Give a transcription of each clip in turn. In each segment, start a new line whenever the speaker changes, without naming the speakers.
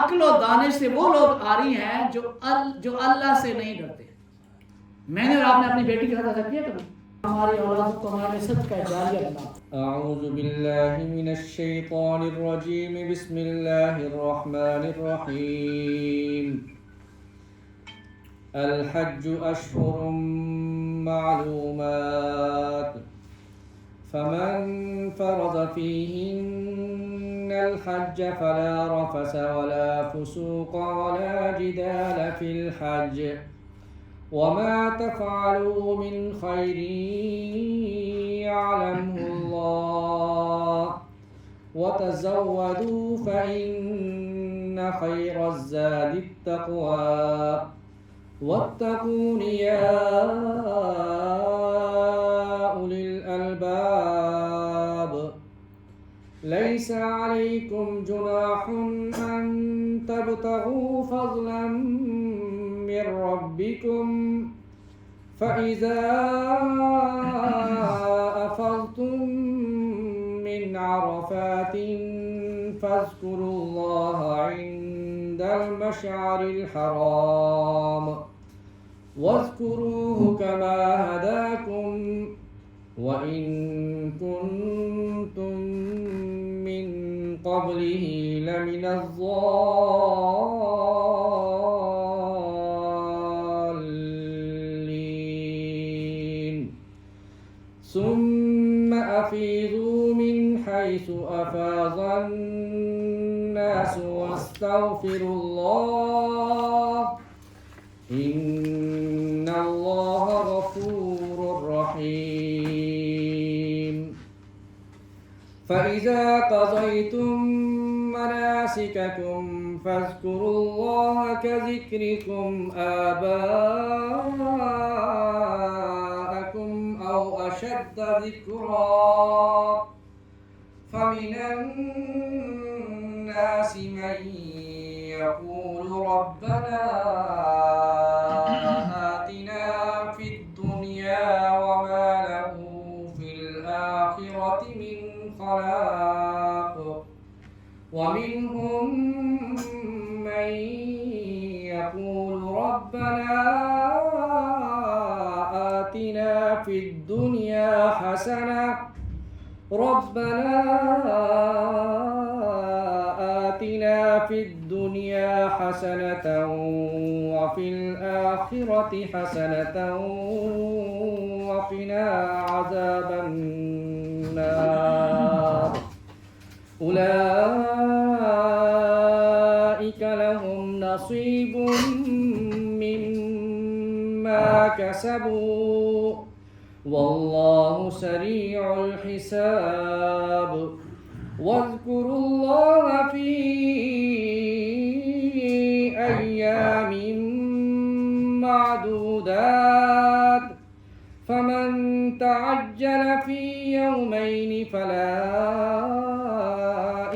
عقل و دانش سے وہ لوگ عاری ہیں جو اللہ سے نہیں ڈرتے. میں نے اور آپ نے اپنی بیٹی کے ساتھ ایسا کیا کبھی؟ ہماری اولاد کو ہمارے صدقہ جاریہ بنا.
اعوذ باللہ من الشیطان الرجیم بسم اللہ الرحمن الرحیم. الحج اشہر معلومات فمن فرض فيهن الحج فلا رفث ولا فسوق ولا جدال في الحج وما تفعلوا من خير يعلمه الله وتزودوا فإن خير الزاد التقوى واتقون يا أولي الألباب. ليس عليكم جناح أن تبتغوا فضلا من ربكم فإذا أفضتم من عرفات فاذكروا الله عند المشعر الحرام واذكروه كما هداكم وإن كنتم من قبله لمن الضالين. ثم أفيضوا من حيث أفاض الناس واستغفروا الله إن الله غفور رحيم. فإذا قضيتم مناسككم فاذكروا الله كذكركم آباءكم أو أشد ذكرا فمن الناس من يقول ربنا آتنا في الدنيا وما له في الآخرة من خلاق ومنهم من يقول ربنا آتنا في الدنيا حسنة في الدنيا حسنة وفي الآخرة حسنة وقنا عذاب النار. أولئك لهم نصيب مما كسبوا والله سريع الحساب. واذكروا الله في أيام معدودات فمن تعجل في يومين فلا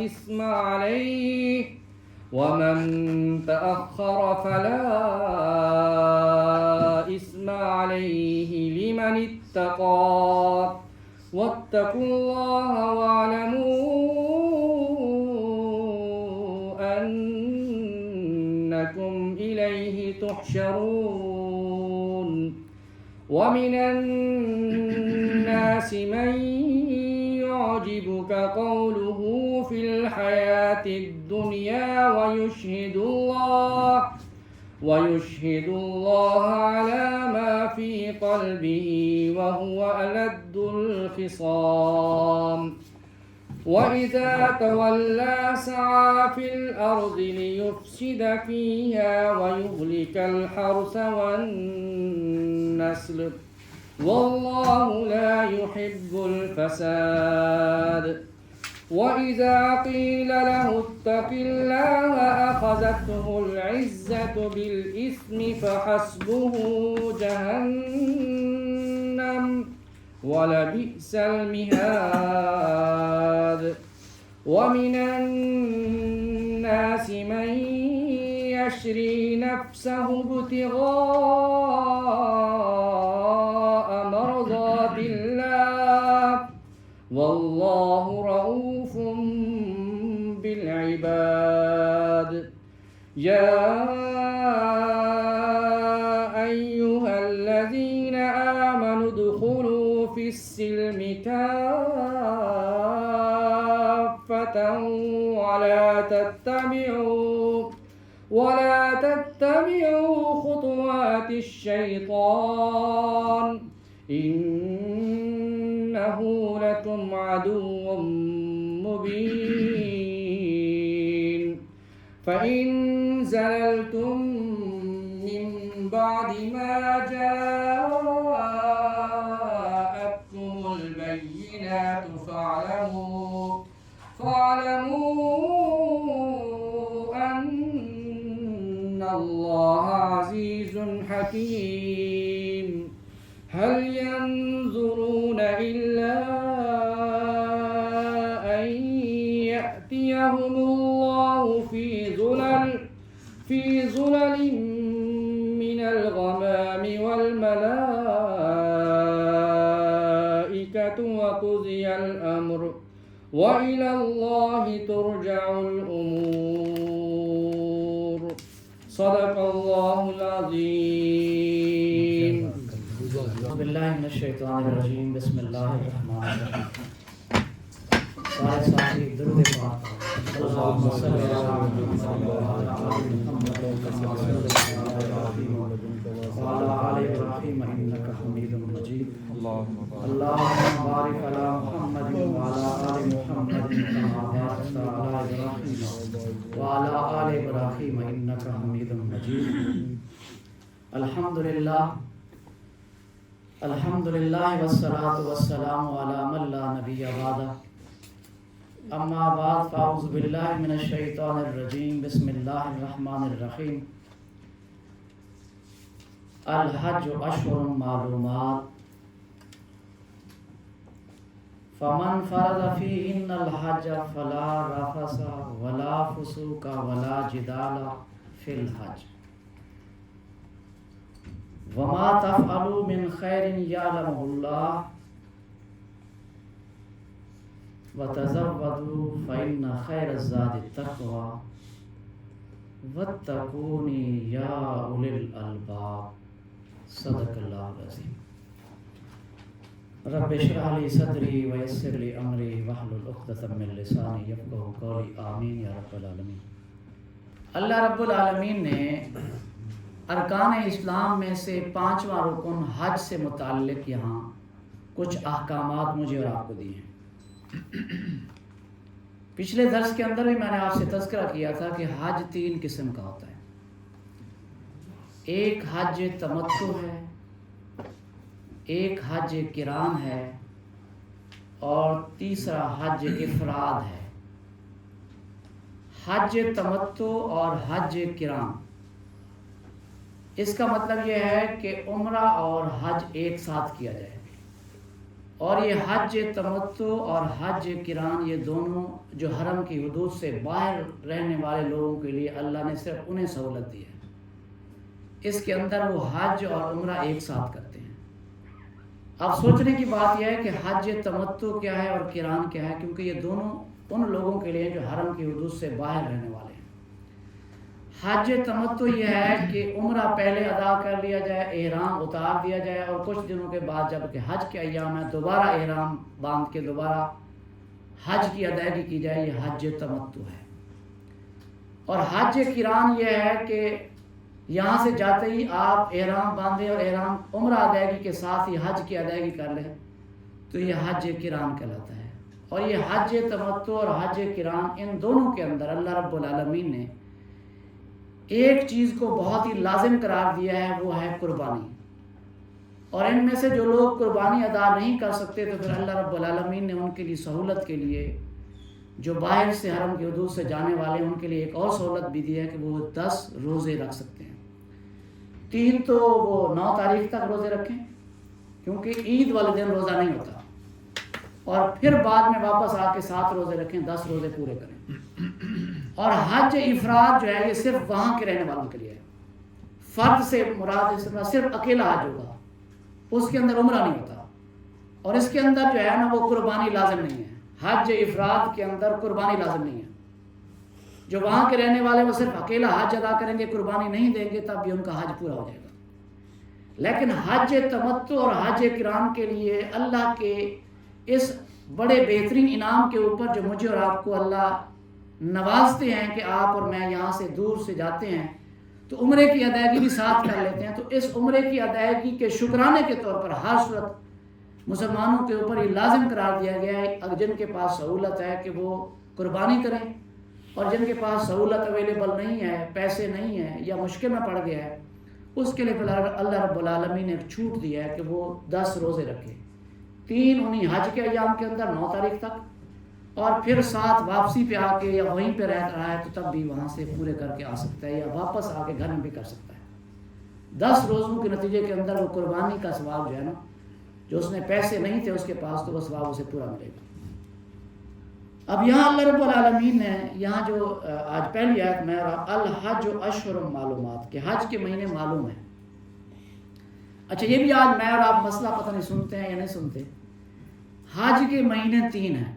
إثم عليه ومن تأخر فلا إثم عليه لمن اتقى واتقوا الله واعلموا أنكم إليه تحشرون. ومن الناس من يعجبك قوله في الحياة الدنيا ويشهد الله على ما في قلبه وهو ألد الخصام. وإذا تولى سعى في الأرض ليفسد فيها ويهلك الحرث والنسل والله لا يحب الفساد. وإذا قيل له اتق الله أخذته العزة بالإثم فحسبه جهنم ولبئس المهاد. ومن الناس من يشري نفسه ابتغاء مرضات الله والله رؤوف بالعباد. يا أيها الذين آمنوا ادخلوا في السلم كافة ولا تتبعوا خطوات الشيطان إنه لكم عدو مبين فإن زللتم من بعد ما جاءتكم البينات فاعلموا أن الله عزيز حكيم هل ينظرون إلا أن يأتيهم الله في ظلل من الغمام والملائكة وقضي الأمر وإلى الله ترجع الأمور صدق الله العظيم.
اعوذ باللہ من الشیطان الرجیم بسم اللہ الرحمن الرحیم. سارے ساتھی درود پاک اللہم صلی علی محمد وعلی آل محمد کما صلیت علی ابراہیم وعلی آل ابراہیم انک حمید مجید. اللہم بارک علی محمد وعلی آل محمد کما بارکت علی ابراہیم وعلی آل ابراہیم انک حمید مجید. الحمدللہ الحمدللہ والصلاة والسلام علی من لا نبی بعدہ. اما بعد فاعوذ باللہ من الشیطان الرجیم بسم اللہ الرحمن الرحیم. الحج اشہر معلومات فمن فرض فیہن الحج فلا رفث ولا فسوق ولا جدال فی الحج وما تفعلوا من خیر یعلمہ اللہ وتزودوا فإن خیر الزاد التقوى واتقون یا اولی الالباب. صدق اللہ العظیم. رب اشرح لی صدری ویسر لی امری واحلل عقدۃ من لسانی یفقہوا قولی. آمین یا رب العالمین. اللہ رب العالمین نے ارکان اسلام میں سے 5واں رکن حج سے متعلق یہاں کچھ احکامات مجھے اور آپ کو دیے ہیں. پچھلے درس کے اندر بھی میں نے آپ سے تذکرہ کیا تھا کہ حج 3 قسم کا ہوتا ہے. ایک حج تمتع ہے، ایک حج قران ہے، اور تیسرا حج افراد ہے. حج تمتع اور حج قران، اس کا مطلب یہ ہے کہ عمرہ اور حج ایک ساتھ کیا جائے. اور یہ حج تمتع اور حج قران یہ دونوں جو حرم کی حدود سے باہر رہنے والے لوگوں کے لیے اللہ نے صرف انہیں سہولت دی ہے. اس کے اندر وہ حج اور عمرہ ایک ساتھ کرتے ہیں. اب سوچنے کی بات یہ ہے کہ حج تمتع کیا ہے اور قران کیا ہے، کیونکہ یہ دونوں ان لوگوں کے لیے جو حرم کی حدود سے باہر رہنے والے ہیں. حج تمتع یہ ہے کہ عمرہ پہلے ادا کر لیا جائے، احرام اتار دیا جائے، اور کچھ دنوں کے بعد جب کہ حج کے ایام ہے دوبارہ احرام باندھ کے دوبارہ حج کی ادائیگی کی جائے. یہ حج تمتع ہے. اور حج قران یہ ہے کہ یہاں سے جاتے ہی آپ احرام باندھیں اور احرام عمرہ ادائیگی کے ساتھ ہی حج کی ادائیگی کر لیں تو یہ حج قران کہلاتا ہے. اور یہ حج تمتع اور حج قران ان دونوں کے اندر اللہ رب العالمین نے ایک چیز کو بہت ہی لازم قرار دیا ہے، وہ ہے قربانی. اور ان میں سے جو لوگ قربانی ادا نہیں کر سکتے تو پھر اللہ رب العالمین نے ان کے لیے سہولت کے لیے جو باہر سے حرم کی حدود سے جانے والے ہیں ان کے لیے ایک اور سہولت بھی دی ہے کہ وہ 10 روزے رکھ سکتے ہیں. 3 تو وہ 9 تاریخ تک روزے رکھیں کیونکہ عید والے دن روزہ نہیں ہوتا، اور پھر بعد میں واپس آ کے 7 روزے رکھیں، 10 روزے پورے کریں. اور حج افراد جو ہے یہ صرف وہاں کے رہنے والوں کے لیے ہے. فرد سے مراد صرف اکیلا حج ہوگا، اس کے اندر عمرہ نہیں ہوتا، اور اس کے اندر جو ہے نا وہ قربانی لازم نہیں ہے. حج افراد کے اندر قربانی لازم نہیں ہے. جو وہاں کے رہنے والے وہ صرف اکیلا حج ادا کریں گے، قربانی نہیں دیں گے، تب بھی ان کا حج پورا ہو جائے گا۔ لیکن حج تمتع اور حج قران کے لیے اللہ کے اس بڑے بہترین انعام کے اوپر جو مجھے اور آپ کو اللہ نوازتے ہیں کہ آپ اور میں یہاں سے دور سے جاتے ہیں تو عمرے کی ادائیگی بھی ساتھ کر لیتے ہیں، تو اس عمرے کی ادائیگی کے شکرانے کے طور پر ہر صورت مسلمانوں کے اوپر یہ لازم قرار دیا گیا ہے اگر جن کے پاس سہولت ہے کہ وہ قربانی کریں، اور جن کے پاس سہولت اویلیبل نہیں ہے، پیسے نہیں ہیں یا مشکل میں پڑ گیا ہے، اس کے لیے اللہ رب العالمین نے ایک چھوٹ دیا ہے کہ وہ 10 روزے رکھے، 3 انہی حج کے ایام کے اندر 9 تاریخ تک، اور پھر 7 واپسی پہ آ کے یا وہیں پہ رہ رہا ہے تو تب بھی وہاں سے پورے کر کے آ سکتا ہے، یا واپس آ کے گھر میں بھی کر سکتا ہے۔ 10 روزوں کے نتیجے کے اندر وہ قربانی کا ثواب جو ہے نا، جو اس نے پیسے نہیں تھے اس کے پاس، تو وہ ثواب اسے پورا ملے گا۔ اب یہاں اللہ رب العالمین نے یہاں جو آج پہلی آیت میں الحج اشہر معلومات کہ حج کے مہینے معلوم ہیں۔ اچھا یہ بھی آج میں اور آپ مسئلہ پتہ نہیں سنتے ہیں یا نہیں سنتے، حج کے مہینے 3 ہیں،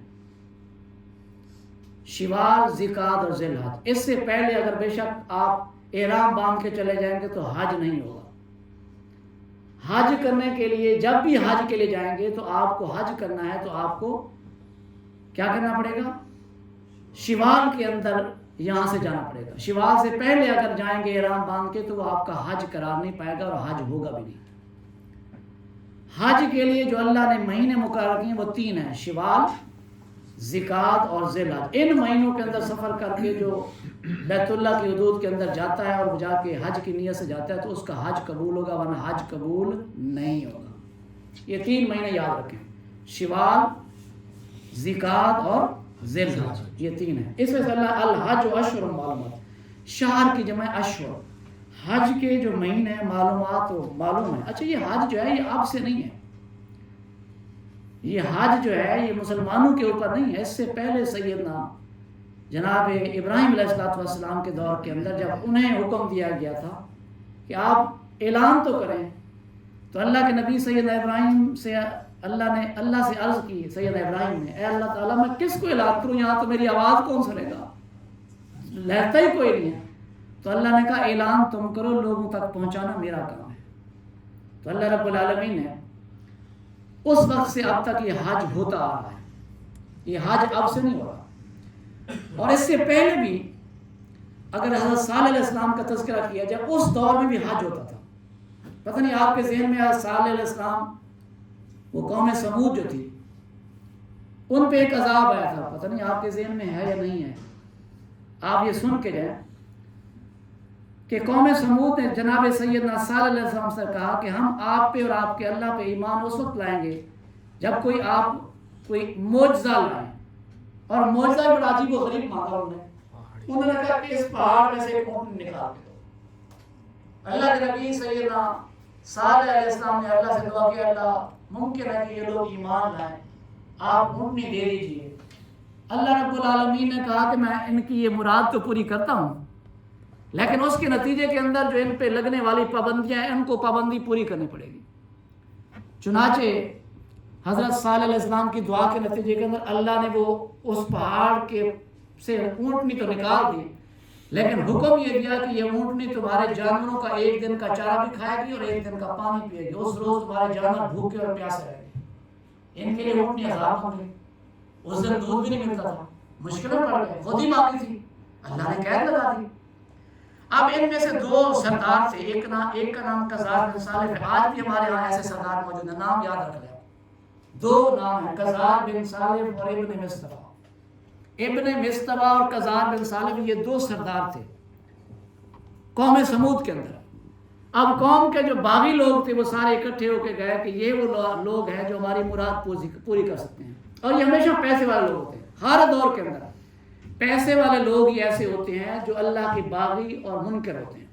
شوال، ذوالقعدہ اور ذی الحج۔ اس سے پہلے اگر بے شک آپ احرام باندھ کے چلے جائیں گے تو حج نہیں ہوگا۔ حج کرنے کے لیے جب بھی حج کے لیے جائیں گے تو آپ کو حج کرنا ہے تو آپ کو کیا کرنا پڑے گا؟ شوال کے اندر یہاں سے جانا پڑے گا۔ شوال سے پہلے اگر جائیں گے احرام باندھ کے تو وہ آپ کا حج قرار نہیں پائے گا اور حج ہوگا بھی نہیں۔ حج کے لیے جو اللہ نے مہینے مقرر کیے ہیں وہ 3 ہیں، شوال، ذوالقعدہ اور ذی الحج۔ ان مہینوں کے اندر سفر کر کے جو بیت اللہ کی حدود کے اندر جاتا ہے اور وہ جا کے حج کی نیت سے جاتا ہے تو اس کا حج قبول ہوگا، ورنہ حج قبول نہیں ہوگا۔ یہ 3 مہینے یاد رکھیں، شوال، ذوالقعدہ اور ذی الحج، یہ 3 ہیں۔ اس وجہ سے اللہ الحج اشہر معلومات، شہر کی جمع اشہر، حج کے جو مہینے معلومات و معلوم ہے۔ اچھا یہ حج جو ہے یہ اب سے نہیں ہے، یہ حج جو ہے یہ مسلمانوں کے اوپر نہیں ہے، اس سے پہلے سیدنا جناب ابراہیم علیہ السلام کے دور کے اندر جب انہیں حکم دیا گیا تھا کہ آپ اعلان تو کریں، تو اللہ کے نبی سیدنا ابراہیم سے اللہ سے عرض کی، سیدنا ابراہیم نے، اے اللہ تعالیٰ میں کس کو اعلان کروں، یہاں تو میری آواز کون سنے گا، لہتا ہی کوئی نہیں ہے۔ تو اللہ نے کہا اعلان تم کرو، لوگوں تک پہنچانا میرا کام ہے۔ تو اللہ رب العالمین نے اس وقت سے اب تک یہ حج ہوتا آ رہا ہے، یہ حج اب سے نہیں ہو رہا۔ اور اس سے پہلے بھی اگر حضرت صالح علیہ السلام کا تذکرہ کیا جائے، اس دور میں بھی حج ہوتا تھا۔ پتہ نہیں آپ کے ذہن میں حضرت صالح علیہ السلام، وہ قوم سمود جو تھی، ان پہ ایک عذاب آیا تھا، پتہ نہیں آپ کے ذہن میں ہے یا نہیں ہے، آپ یہ سن کے جائیں کہ قوم سمود نے جناب سیدنا صالح علیہ السلام سے کہا کہ ہم آپ پہ اور آپ کے اللہ پہ ایمان اس وقت لائیں گے جب آپ کوئی معجزہ لائیں، اور معجزہ بڑا عجیب و غریب مانگا انہوں نے کہا کہ اس پہاڑ میں سے ایک اونٹ نکال دو۔ اللہ کے نبی سیدنا صالح علیہ السلام نے اللہ سے دعا کی، اللہ ممکن ہے کہ یہ لوگ ایمان لائیں، آپ اونٹنی دے دیجئے۔ اللہ رب العالمین نے کہا کہ میں ان کی یہ مراد تو پوری کرتا ہوں، لیکن اس کے نتیجے کے اندر جو ان پہ لگنے والی پابندیاں ہیں ان کو پابندی پوری کرنی پڑے گی۔ چنانچہ حضرت صالح علیہ السلام کی دعا کے نتیجے کے اندر اللہ نے وہ اس پہاڑ کے سے اونٹنی تو نکال دی، لیکن حکم یہ دیا کہ یہ اونٹنی تمہارے جانوروں کا 1 دن کا چارہ بھی کھائے گی اور 1 دن کا پانی پیے گی۔ اس روز تمہارے جانور بھوکے اور پیاسے رہیں گے۔ ان کے لیے اونٹنی عذاب ہوں گے، اس دن دودھ بھی نہیں ملتا تھا، مشکل میں پڑ گئے، خود ہی مانگی تھی، اللہ نے قید لگا دی۔ اب ان میں سے 2 سردار تھے، ایک کا نام قزار بن صالح ہے، آج بھی ہمارے ہاں ایسے سردار موجود ہیں، نام یاد رکھ لیں۔ 2 نام ہیں، قزار بن صالح اور ابن مصطفیٰ۔ ابن مصطفیٰ اور قزار بن صالح یہ 2 سردار تھے قوم سمود کے اندر۔ اب قوم کے جو باغی لوگ تھے وہ سارے اکٹھے ہو کے گئے کہ یہ وہ لوگ ہیں جو ہماری مراد پوری کر سکتے ہیں، اور یہ ہمیشہ پیسے والے لوگ ہوتے ہیں، ہر دور کے اندر پیسے والے لوگ ہی ایسے ہوتے ہیں جو اللہ کے باغی اور منکر ہوتے ہیں۔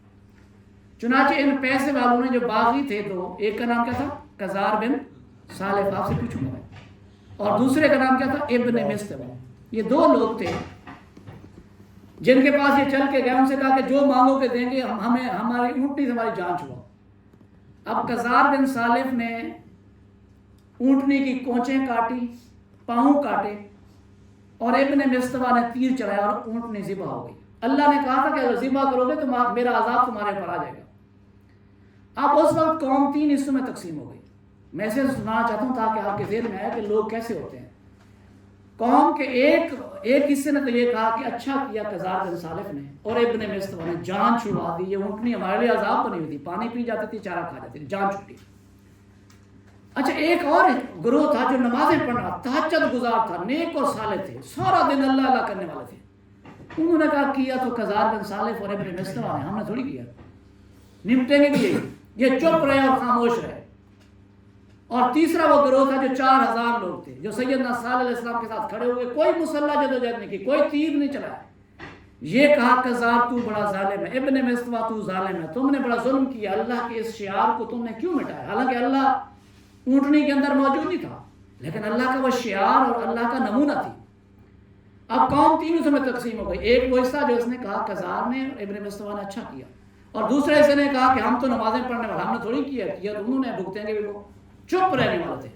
چنانچہ ان پیسے والوں نے جو باغی تھے، تو ایک کا نام کیا تھا؟ قزار بن صالح، آپ سے پوچھوں گا، اور دوسرے کا نام کیا تھا؟ ابن مصطفیٰ۔ یہ 2 لوگ تھے جن کے پاس یہ چل کے گئے، ان سے کہا کہ جو مانگو کے دیں گے، ہمیں ہماری اونٹنی سے ہماری جان چھڑاؤ۔ اب قزار بن صالح نے اونٹنی کی کونچیں کاٹی، پاؤں کاٹے، اور ابن مصطفیٰ نے تیر چلایا اور اونٹنی ذبح ہو گئی۔ اللہ نے کہا تھا کہ اگر ذبح کرو گے تو میرا عذاب تمہارے اوپر آ جائے گا۔ اب اس وقت قوم 3 حصوں میں تقسیم ہو گئی۔ میں اسے سنانا چاہتا ہوں تاکہ آپ کے ذہن میں آئے کہ لوگ کیسے ہوتے ہیں۔ قوم کے ایک حصے نے تو یہ کہا کہ اچھا کیا قزار بن صالح نے اور ابن مستوى نے جان چھڑوا دی، یہ اونٹنی ہمارے لیے عذاب بنی ہوئی تھی، پانی پی جاتی تھی، چارہ کھا جاتی تھی، جان چھٹی۔ اچھا ایک اور گروہ تھا جو نمازیں پڑھ رہا، تہجد گزار تھا، نیک اور صالح تھے، سارا دن اللہ اللہ کرنے والے تھے۔ انہوں نے کہا کیا تو قزار بن صالح اور ابن مستوى نے، ہم نے تھوڑی کیا، نمٹیں گے بھی یہ چپ رہے اور خاموش رہے۔ اور تیسرا وہ گروہ تھا جو 4000 لوگ تھے جو سیدنا صالح علیہ السلام کے ساتھ کھڑے ہوئے، کوئی مسلح جدوجہد نہیں کی، کوئی تیر نہیں چلایا۔ یہ کہا قزار تو بڑا ظالم ہے، ابن مستوى تو ظالم ہے، تم نے بڑا ظلم کیا، اللہ کے اس شعار کو تم نے کیوں مٹایا؟ حالانکہ اللہ اونٹنی کے اندر موجود نہیں تھا، لیکن اللہ کا وہ شعار اور اللہ کا نمونہ تھی۔ اب قوم 3 حصوں میں تقسیم ہو گئی۔ ایک وہ حصہ جو اس نے کہا قزار نے اور ابن مستوى نے اچھا کیا، اور دوسرے حصے نے کہا کہ ہم تو نمازیں پڑھنے والے، ہم نے تھوڑی کیا، انہوں نے بھگتیں گے بھی، وہ چپ رہنے والے تھے۔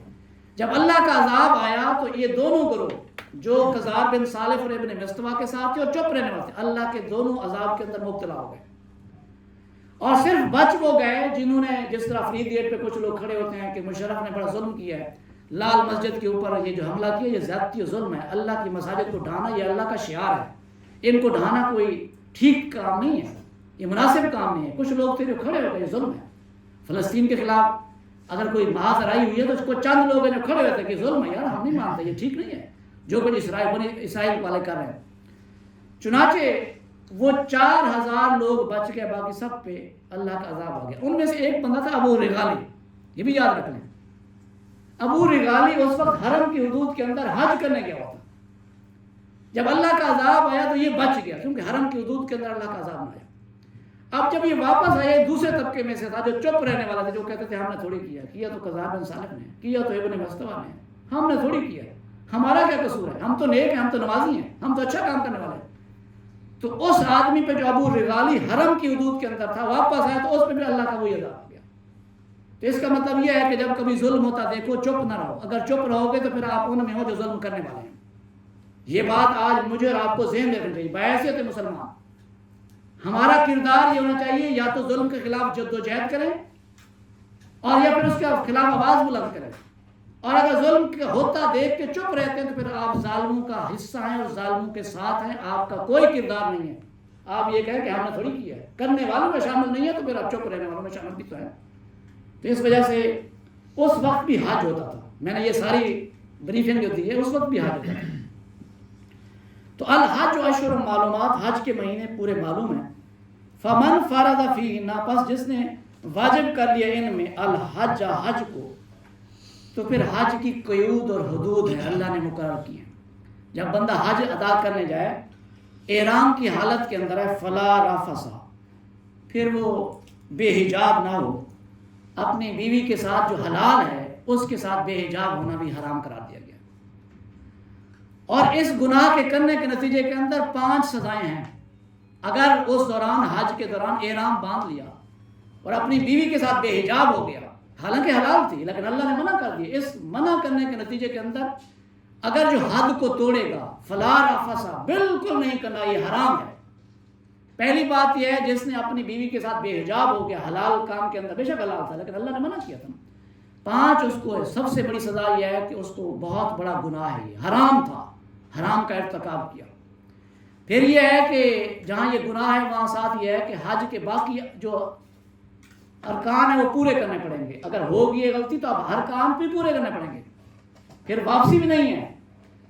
جب اللہ کا عذاب آیا تو یہ دونوں گروہ جو قزار بن صالح اور ابن مستوى کے ساتھ تھے اور چپ رہنے والے تھے، اللہ کے دونوں عذاب کے اندر مبتلا ہو گئے، اور صرف بچ وہ گئے جنہوں نے، جس طرح فرید گیٹ پہ کچھ لوگ کھڑے ہوتے ہیں کہ مشرف نے بڑا ظلم کیا ہے، لال مسجد کے اوپر یہ جو حملہ کیا یہ زیادتی و ظلم ہے، اللہ کی مساجد کو ڈھانا یہ اللہ کا شعار ہے، ان کو ڈھانا کوئی ٹھیک کام نہیں ہے، یہ مناسب کام نہیں ہے۔ کچھ لوگ تھے جو کھڑے ہو گئے، یہ ظلم ہے۔ فلسطین کے خلاف اگر کوئی محاذ لڑائی ہوئی ہے تو اس کو چند لوگ ہیں جو کھڑے ہوتے ہیں کہ ظلم ہے، یار ہم نہیں مانتے، یہ ٹھیک نہیں ہے جو کچھ اسرائیل والے کر رہے ہیں۔ چنانچہ وہ 4000 لوگ بچ گئے، باقی سب پہ اللہ کا عذاب آ گیا۔ ان میں سے ایک بندہ تھا ابو رغالی، یہ بھی یاد رکھ لیں۔ ابو رغالی اس وقت حرم کی حدود کے اندر حج کرنے گیا ہوا تھا۔ جب اللہ کا عذاب آیا تو یہ بچ گیا، کیونکہ حرم کی حدود کے اندر اللہ کا عذاب نہ آیا۔ اب جب یہ واپس آئے، دوسرے طبقے میں سے تھا جو چپ رہنے والا تھا، جو کہتے تھے ہم نے تھوڑی کیا تو قزار بن صالح نے کیا، تو ابن مستوى نے، ہم نے تھوڑی کیا، ہمارا کیا قصور ہے، ہم تو نیک ہیں، ہم تو نمازی ہیں، ہم تو اچھا کام کرنے والے ہیں۔ تو اس آدمی پہ جو ابو رغالی حرم کی حدود کے اندر تھا واپس آیا تو اس پہ بھی اللہ کا وہی عذاب آ گیا۔ تو اس کا مطلب یہ ہے کہ جب کبھی ظلم ہوتا دیکھو چپ نہ رہو، اگر چپ رہو گے تو پھر آپ ان میں ہو جو ظلم کرنے والے ہیں۔ یہ بات آج مجھے اور آپ کو ذہن میں رکھنی چاہیے، بحیثیت مسلمان ہمارا کردار یہ ہونا چاہیے یا تو ظلم کے خلاف جدوجہد کریں اور یا پھر اس کے خلاف آواز بلند کریں، اور اگر ظلم ہوتا دیکھ کے چپ رہتے ہیں تو پھر آپ ظالموں کا حصہ ہیں اور ظالموں کے ساتھ ہیں، آپ کا کوئی کردار نہیں ہے۔ آپ یہ کہیں کہ ہم نے تھوڑی کیا ہے، کرنے والوں میں شامل نہیں ہے تو پھر آپ چپ رہنے والوں میں شامل بھی تو ہیں۔ تو اس وجہ سے اس وقت بھی حج ہوتا تھا، میں نے یہ ساری بریفنگ جو دی ہے اس وقت بھی حج ہوتا تھا۔ تو الحج اشہر معلومات، حج کے مہینے پورے معلوم ہیں۔ فمن فرض فیہن، پس جس نے واجب کر لیا ان میں الحج، حج کو، تو پھر حج کی قیود اور حدود ہیں، اللہ نے مقرر کی ہیں۔ جب بندہ حج ادا کرنے جائے، احرام کی حالت کے اندر ہے، فلا رفث، پھر وہ بے حجاب نہ ہو، اپنی بیوی کے ساتھ جو حلال ہے اس کے ساتھ بے حجاب ہونا بھی حرام قرار دیا گیا۔ اور اس گناہ کے کرنے کے نتیجے کے اندر 5 سزائیں ہیں۔ اگر اس دوران، حج کے دوران احرام باندھ لیا اور اپنی بیوی کے ساتھ بے حجاب ہو گیا، حالانکہ حلال تھی لیکن اللہ نے منع کر دی، اس منع کرنے کے نتیجے کے اندر اگر جو حد کو توڑے گا، فلا رفث، بالکل نہیں کرنا، یہ حرام ہے۔ پہلی بات یہ ہے جس نے اپنی بیوی کے ساتھ بے حجاب ہو گیا حلال کام کے اندر، بے شک حلال تھا لیکن اللہ نے منع کیا تھا۔ 5 اس کو سب سے بڑی سزا یہ ہے کہ اس کو بہت بڑا گناہ ہے، یہ حرام تھا، حرام کا ارتکاب کیا۔ پھر یہ ہے کہ جہاں یہ گناہ ہے وہاں ساتھ یہ ہے کہ حج کے باقی جو ارکان ہیں وہ پورے کرنے پڑیں گے، اگر ہوگی یہ غلطی تو آپ ہر کام بھی پورے کرنے پڑیں گے، پھر واپسی بھی نہیں ہے۔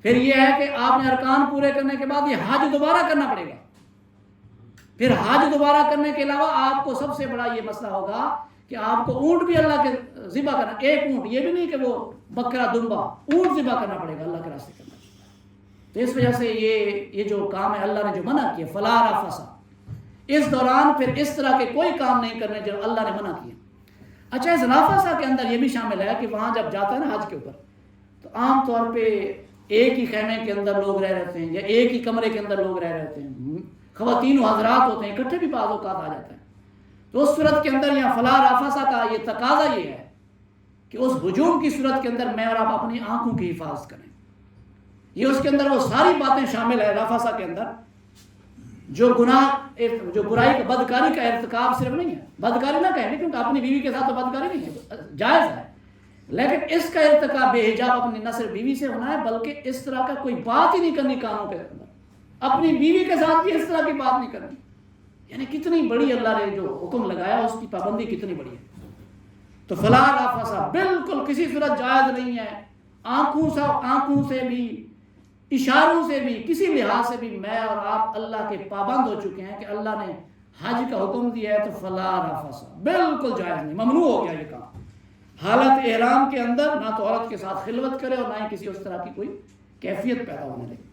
پھر یہ ہے کہ آپ نے ارکان پورے کرنے کے بعد یہ حج دوبارہ کرنا پڑے گا۔ پھر حج دوبارہ کرنے کے علاوہ آپ کو سب سے بڑا یہ مسئلہ ہوگا کہ آپ کو اونٹ بھی اللہ کے ذبح کرنا، ایک اونٹ، یہ بھی نہیں کہ وہ بکرا دمبا، اونٹ ذبح کرنا پڑے گا، اللہ کے راستے کرنا۔ تو اس وجہ سے یہ جو کام ہے اللہ نے جو منع کیا، فلا رفث، اس دوران پھر اس طرح کے کوئی کام نہیں کرنے جو اللہ نے منع کیا۔ اچھا، اس رفث کے اندر یہ بھی شامل ہے کہ وہاں جب جاتا ہے نا حج کے اوپر، تو عام طور پہ ایک ہی خیمے کے اندر لوگ رہ رہتے ہیں یا ایک ہی کمرے کے اندر لوگ رہ رہتے ہیں، خواتین و حضرات ہوتے ہیں، اکٹھے بھی بعض اوقات آ جاتے ہیں۔ تو اس صورت کے اندر یہاں فلا رفث کا یہ تقاضا یہ ہے کہ اس ہجوم کی صورت کے اندر میں اور آپ اپنی آنکھوں کی حفاظت کریں۔ یہ اس کے اندر وہ ساری باتیں شامل ہے رفث کے اندر جو گناہ جو برائی کا بدکاری کا ارتکاب صرف نہیں ہے، بدکاری نہ کہیں کیونکہ اپنی بیوی کے ساتھ تو بدکاری نہیں ہے، جائز ہے، لیکن اس کا ارتکاب بے حجاب اپنی نہ صرف بیوی سے ہونا ہے بلکہ اس طرح کا کوئی بات ہی نہیں کرنی کانوں کے اندر، اپنی بیوی کے ساتھ بھی اس طرح کی بات نہیں کرنی. یعنی کتنی بڑی اللہ نے جو حکم لگایا اس کی پابندی کتنی بڑی ہے. تو فلا رفث بالکل کسی صورت جائز نہیں ہے. آنکھوں سے بھی، اشاروں سے بھی، کسی لحاظ سے بھی میں اور آپ اللہ کے پابند ہو چکے ہیں کہ اللہ نے حج کا حکم دیا ہے تو فلا رفث بالکل جائز نہیں، ممنوع ہو گیا یہ کام. حالت احرام کے اندر نہ تو عورت کے ساتھ خلوت کرے اور نہ ہی کسی اس طرح کی کوئی کیفیت پیدا ہونے لگے.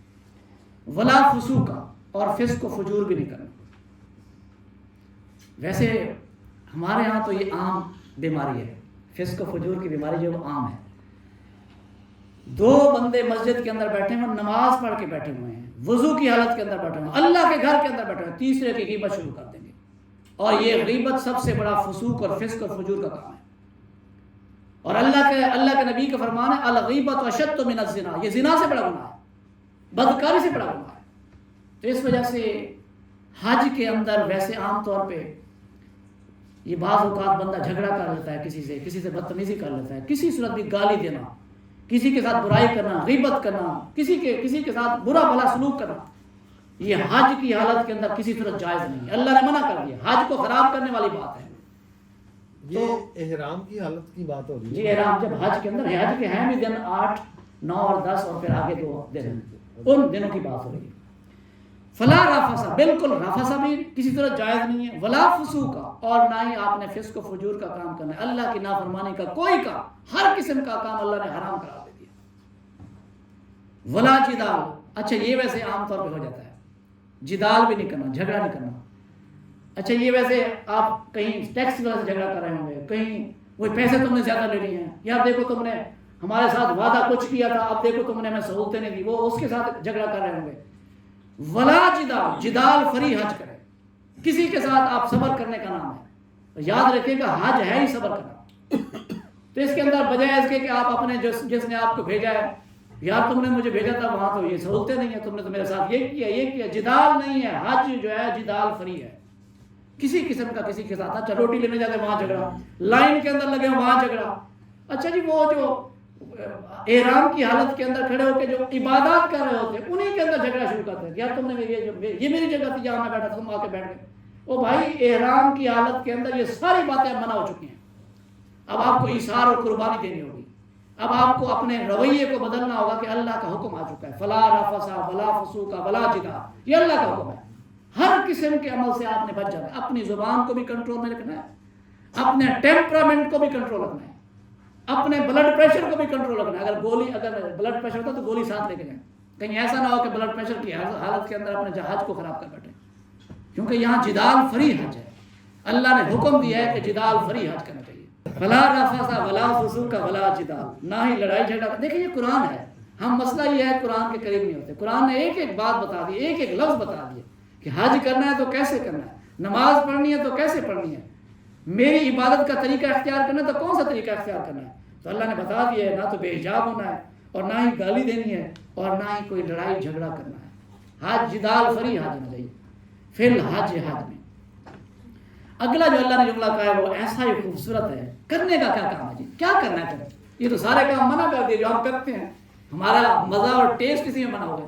ولا فسوق اور فسق و فجور بھی نہیں کرنا. ویسے ہمارے ہاں تو یہ عام بیماری ہے، فسق و فجور کی بیماری جو عام ہے. دو بندے مسجد کے اندر بیٹھے ہیں، نماز پڑھ کے بیٹھے ہوئے ہیں، وضو کی حالت کے اندر بیٹھے ہوئے ہیں، اللہ کے گھر کے اندر بیٹھے ہوئے ہیں، تیسرے کی غیبت شروع کر دیں گے. اور یہ غیبت سب سے بڑا فسوق اور فسق اور فجور کا کام ہے. اور اللہ کے نبی کا فرمان ہے الغیبت اشد من الزنا، یہ زنا سے بڑا گناہ ہے، بدکاری سے بڑا گناہ ہے. تو اس وجہ سے حج کے اندر ویسے عام طور پہ یہ بعض اوقات بندہ جھگڑا کر لیتا ہے کسی سے بدتمیزی کر لیتا ہے، کسی صورت بھی گالی دینا، کسی کے ساتھ برائی کرنا، غیبت کرنا، کسی کے ساتھ برا بھلا سلوک کرنا، یہ حج کی حالت کے اندر کسی صورت جائز نہیں ہے. اللہ نے منع کر دیا، حج کو خراب کرنے والی بات ہے.
یہ احرام کی حالت کی بات ہو رہی ہے.
جی احرام جب حج کے اندر، حج کے ہیں بھی دن 8، 9 اور 10 اور پھر آگے 2 دن، ان دنوں کی بات ہو رہی ہے. فلا رفث بالکل رفث بھی کسی طرح جائز نہیں ہے. ولا فسوق اور نہ ہی آپ نے فسق و فجور کا کام کرنا ہے. اللہ کی نافرمانی کا کوئی کام، ہر قسم کا کام اللہ نے حرام کرا دے دیا. ولا جدال، اچھا یہ ویسے عام طور پہ ہو جاتا ہے، جدال بھی نہیں کرنا، جھگڑا نہیں کرنا. اچھا یہ ویسے آپ کہیں ٹیکس کی وجہ سے جھگڑا کر رہے ہوں گے، کہیں وہ پیسے تم نے زیادہ لے لیے ہیں، یار دیکھو تم نے ہمارے ساتھ وعدہ کچھ کیا تھا، اب دیکھو تم نے ہمیں سہولتیں نہیں دی، وہ اس کے ساتھ جھگڑا کر رہے ہوں گے. ولا جدال، جدال فری حج کرے، کسی کے ساتھ آپ صبر کرنے کا نام ہے. یاد رکھیں کہ حج ہے ہی صبر کرنا. تو اس کے اندر بجائے اس کے کہ آپ اپنے جس نے آپ کو بھیجا ہے، یار تم نے مجھے بھیجا تھا وہاں تو یہ سہولتیں نہیں ہیں، تم نے تو میرے ساتھ یہ کیا، جدال نہیں ہے. حج جو ہے جدال فری ہے، کسی قسم کا کسی کے ساتھ. اچھا روٹی لینے جاتے وہاں جھگڑا، لائن کے اندر لگے وہاں جھگڑا. اچھا جی وہ جو احرام کی حالت کے اندر کھڑے ہو کے جو عبادات کر رہے ہوتے ہیں انہیں کے اندر جھگڑا شروع کرتے ہیں، یار تم نے یہ میری جگہ تھی جہاں میں بیٹھا تھا، تم آ کے بیٹھ گئے. او بھائی احرام کی حالت کے اندر یہ ساری باتیں منع ہو چکی ہیں. اب آپ کو ایثار اور قربانی دینی ہوگی، اب آپ کو اپنے رویے کو بدلنا ہوگا کہ اللہ کا حکم آ چکا ہے. فلا رفث ولا فسوق ولا جدال، یہ اللہ کا حکم ہے. ہر قسم کے عمل سے آپ نے بچ جانا ہے. اپنی زبان کو بھی کنٹرول میں رکھنا ہے، اپنے ٹیمپرامنٹ کو بھی کنٹرول رکھنا ہے، اپنے بلڈ پریشر کو بھی کنٹرول رکھنا ہے. اگر بلڈ پریشر ہوتا تو گولی ساتھ لے کے جائیں، کہیں ایسا نہ ہو کہ بلڈ پریشر کی حالت کے اندر اپنے حج کو خراب کر بیٹھے. کیونکہ یہاں جدال فری حج ہے، اللہ نے حکم دیا ہے کہ جدال فری حج کرنا چاہیے. فلا رفث ولا فسوق ولا جدال، نہ ہی لڑائی جھگڑا. دیکھیں یہ قرآن ہے، ہم مسئلہ یہ ہے قرآن کے قریب نہیں ہوتے. قرآن نے ایک ایک بات بتا دی، ایک ایک لفظ بتا دیے کہ حج کرنا ہے تو کیسے کرنا ہے، نماز پڑھنی ہے تو کیسے پڑھنی ہے، میری عبادت کا طریقہ اختیار کرنا ہے تو کون سا طریقہ اختیار کرنا ہے. تو اللہ نے بتا دیا ہے، نہ تو بے حجاب ہونا ہے اور نہ ہی گالی دینی ہے اور نہ ہی کوئی لڑائی جھگڑا کرنا ہے. حج جدال فری حج ہونا چاہیے. فی الحج حج میں اگلا جو اللہ نے جملہ کہا ہے وہ ایسا ہی خوبصورت ہے. کرنے کا کیا کام ہے جی، کیا کرنا ہے؟ یہ تو سارے کام منع کر دیے جو ہم کرتے ہیں، ہمارا مزہ اور ٹیسٹ اسی میں منع ہو گئے.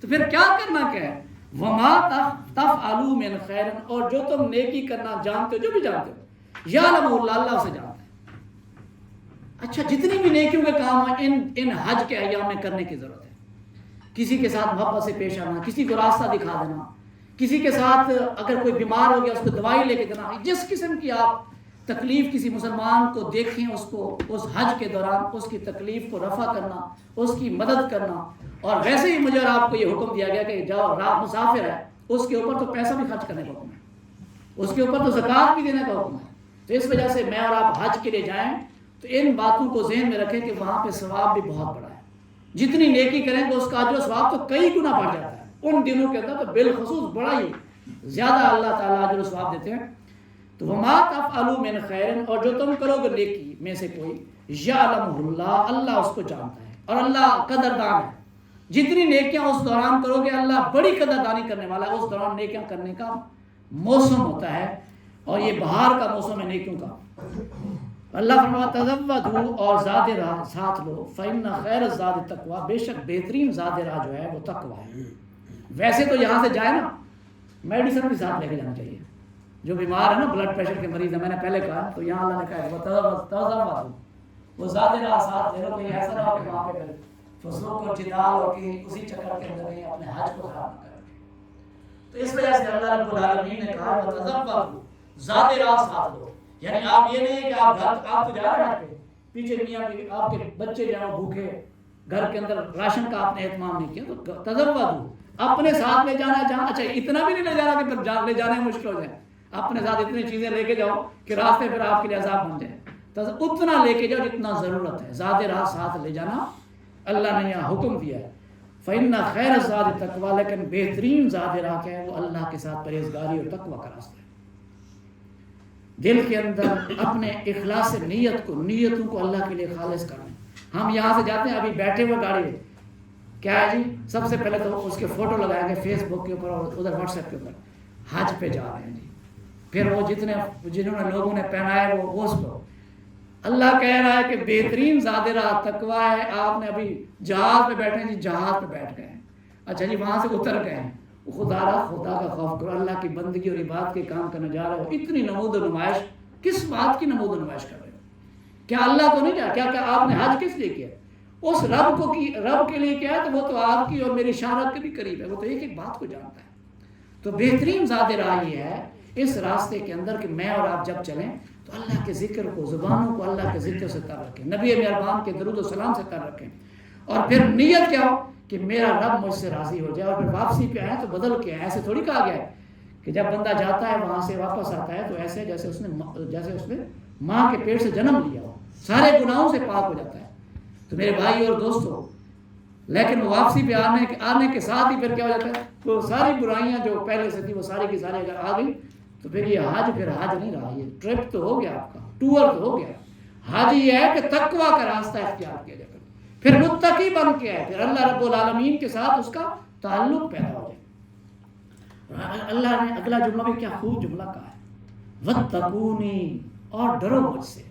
تو پھر کیا کرنا کیا ہے؟ وما تفعلوا من خیر، اور جو تم نیکی کرنا جانتے ہو، جو بھی جانتے ہو، یعلم اللہ، اللہ اسے جانتا ہے. اچھا جتنی بھی نیکیوں کے کام ہیں ان حج کے ایام میں کرنے کی ضرورت ہے. کسی کے ساتھ محبت سے پیش آنا، کسی کو راستہ دکھا دینا، کسی کے ساتھ اگر کوئی بیمار ہو گیا اس کو دوائی لے کے دینا. جس قسم کی آپ تکلیف کسی مسلمان کو دیکھیں، اس کو اس حج کے دوران اس کی تکلیف کو رفع کرنا، اس کی مدد کرنا. اور ویسے ہی مجھے اور آپ کو یہ حکم دیا گیا کہ جو مسافر ہے اس کے اوپر تو پیسہ بھی خرچ کرنے کا حکم ہے، اس کے اوپر تو زکوٰۃ بھی دینے کا حکم ہے. تو اس وجہ سے میں اور آپ حج کے لیے جائیں تو ان باتوں کو ذہن میں رکھیں کہ وہاں پہ ثواب بھی بہت بڑا ہے. جتنی نیکی کریں گے اس کا اجر و ثواب تو کئی گنا بڑھ جاتا ہے. ان دنوں کے اندر تو بالخصوص بڑا ہی زیادہ اللہ تعالیٰ اجر و ثواب دیتے ہیں. تو وما تفعلوا من خیر، اور جو تم کرو گے نیکی میں سے کوئی، یعلمہ اللہ، اللہ اس کو جانتا ہے اور اللہ قدردان ہے. جتنی نیکیاں اس دوران کرو گے اللہ بڑی قدردانی کرنے والا ہے. اس دوران نیکیاں کرنے کا موسم ہوتا ہے اور یہ بہار کا موسم ہے نیکیوں کا. اللہ فرماتا ہے تزودوا اور زاد راہ ساتھ لو فإن خیر الزاد التقوی، بے شک بہترین زاد راہ جو ہے وہ تقوی ہے. ویسے تو یہاں سے جائے نا میڈیسن بھی ساتھ لے کے جانا چاہیے. جو بیمار ہے نا بلڈ پریشر کے مریض ہے، میں نے پہلے کہا تو یہاں اللہ نے کہا ہے تزودوا، وہ زاد راہ ساتھ لے لو. کہیں ایسا نہ ہو کہ وہاں پہ فسوق اور جدال اور کہ اسی چکر کے اندر اپنے حج کو خراب نہ کریں. تو اس وجہ سے اللہ رب العالمین نے کہا تزودوا، زاد راہ ساتھ لو. یعنی آپ یہ نہیں کہ آپ تو جا رہے ہیں پیچھے میاں بیوی آپ کے بچے جاؤ بھوکے گھر کے اندر راشن کا آپ نے اہتمام نہیں کیا. تو تزودوا، اپنے ساتھ لے جانا جہاں. اچھا اتنا بھی نہیں لے جانا کہ پھر لے جانے مشکل ہو جائے. اپنے ساتھ اتنی چیزیں لے کے جاؤ کہ راستے پھر آپ کے لیے عذاب بن جائے. اتنا لے کے جاؤ جتنا ضرورت ہے. زاد راہ ساتھ لے جانا اللہ نے یہاں حکم دیا ہے. فإن خیر الزاد التقوی، لیکن بہترین زاد راہ کیا ہے وہ اللہ کے ساتھ پرہیزگاری اور تقوی کا راستہ ہے. دل کے اندر اپنے اخلاص نیت کو، نیتوں کو اللہ کے لیے خالص کرنا. ہم یہاں سے جاتے ہیں ابھی بیٹھے ہوئے گاڑی میں کیا ہے جی، سب سے پہلے تو اس کے فوٹو لگائیں گے فیس بک کے اوپر اور ادھر واٹس ایپ کے اوپر، حج پہ جا رہے ہیں جی. پھر وہ جنہوں نے لوگوں نے پہنا ہے وہ اس کو. اللہ کہہ رہا ہے کہ بہترین زاد راہ تقوی ہے. آپ نے ابھی جہاز پہ بیٹھے ہیں جی، جہاز پہ بیٹھ گئے ہیں، اچھا جی وہاں سے اتر گئے ہیں، خدا کا خوف کرو، اللہ کی بندگی اور عبادت کے کام کرنے جا رہے ہو. اتنی نمود و نمائش، کس بات کی نمود و نمائش کر رہے ہو؟ کیا اللہ کو نہیں جا؟ کیا آپ نے حج کس لیے کیا؟ اس رب کو کی، رب کے لیے کیا ہے؟ تو وہ تو آپ کی اور میری شانت کے بھی قریب ہے، وہ تو ایک ایک بات کو جانتا ہے. تو بہترین زاد راہ یہ ہے اس راستے کے اندر کہ میں اور آپ جب چلیں تو اللہ کے ذکر کو، زبانوں کو اللہ کے ذکر سے تر رکھیں، نبی مہربان کے درود و سلام سے تر رکھیں. اور پھر نیت کیا ہو کہ میرا رب مجھ سے راضی ہو جائے. اور پھر واپسی پہ آئے تو بدل کے ایسے تھوڑی کہا گیا ہے کہ جب بندہ جاتا ہے وہاں سے واپس آتا ہے تو ایسے جیسے اس نے ماں کے پیٹ سے جنم لیا ہو، سارے گناہوں سے پاک ہو جاتا ہے. تو میرے بھائی اور دوستو، لیکن وہ واپسی پہ آنے کے ساتھ ہی پھر کیا ہو جاتا ہے؟ وہ ساری برائیاں جو پہلے سے تھی وہ ساری کی ساری اگر آ گئی تو پھر یہ حج نہیں رہا. یہ ٹرپ تو ہو گیا، آپ کا ٹور تو ہو گیا. حج یہ ہے کہ تقوی کا راستہ اختیار کیا جائے، پھر متقی بن کے ہے، پھر اللہ رب العالمین کے ساتھ اس کا تعلق پیدا ہو جائے. اللہ نے اگلا جملہ بھی کیا خوب جملہ کہا ہے، وَاتَّقُونِی، اور ڈرو مجھ سے،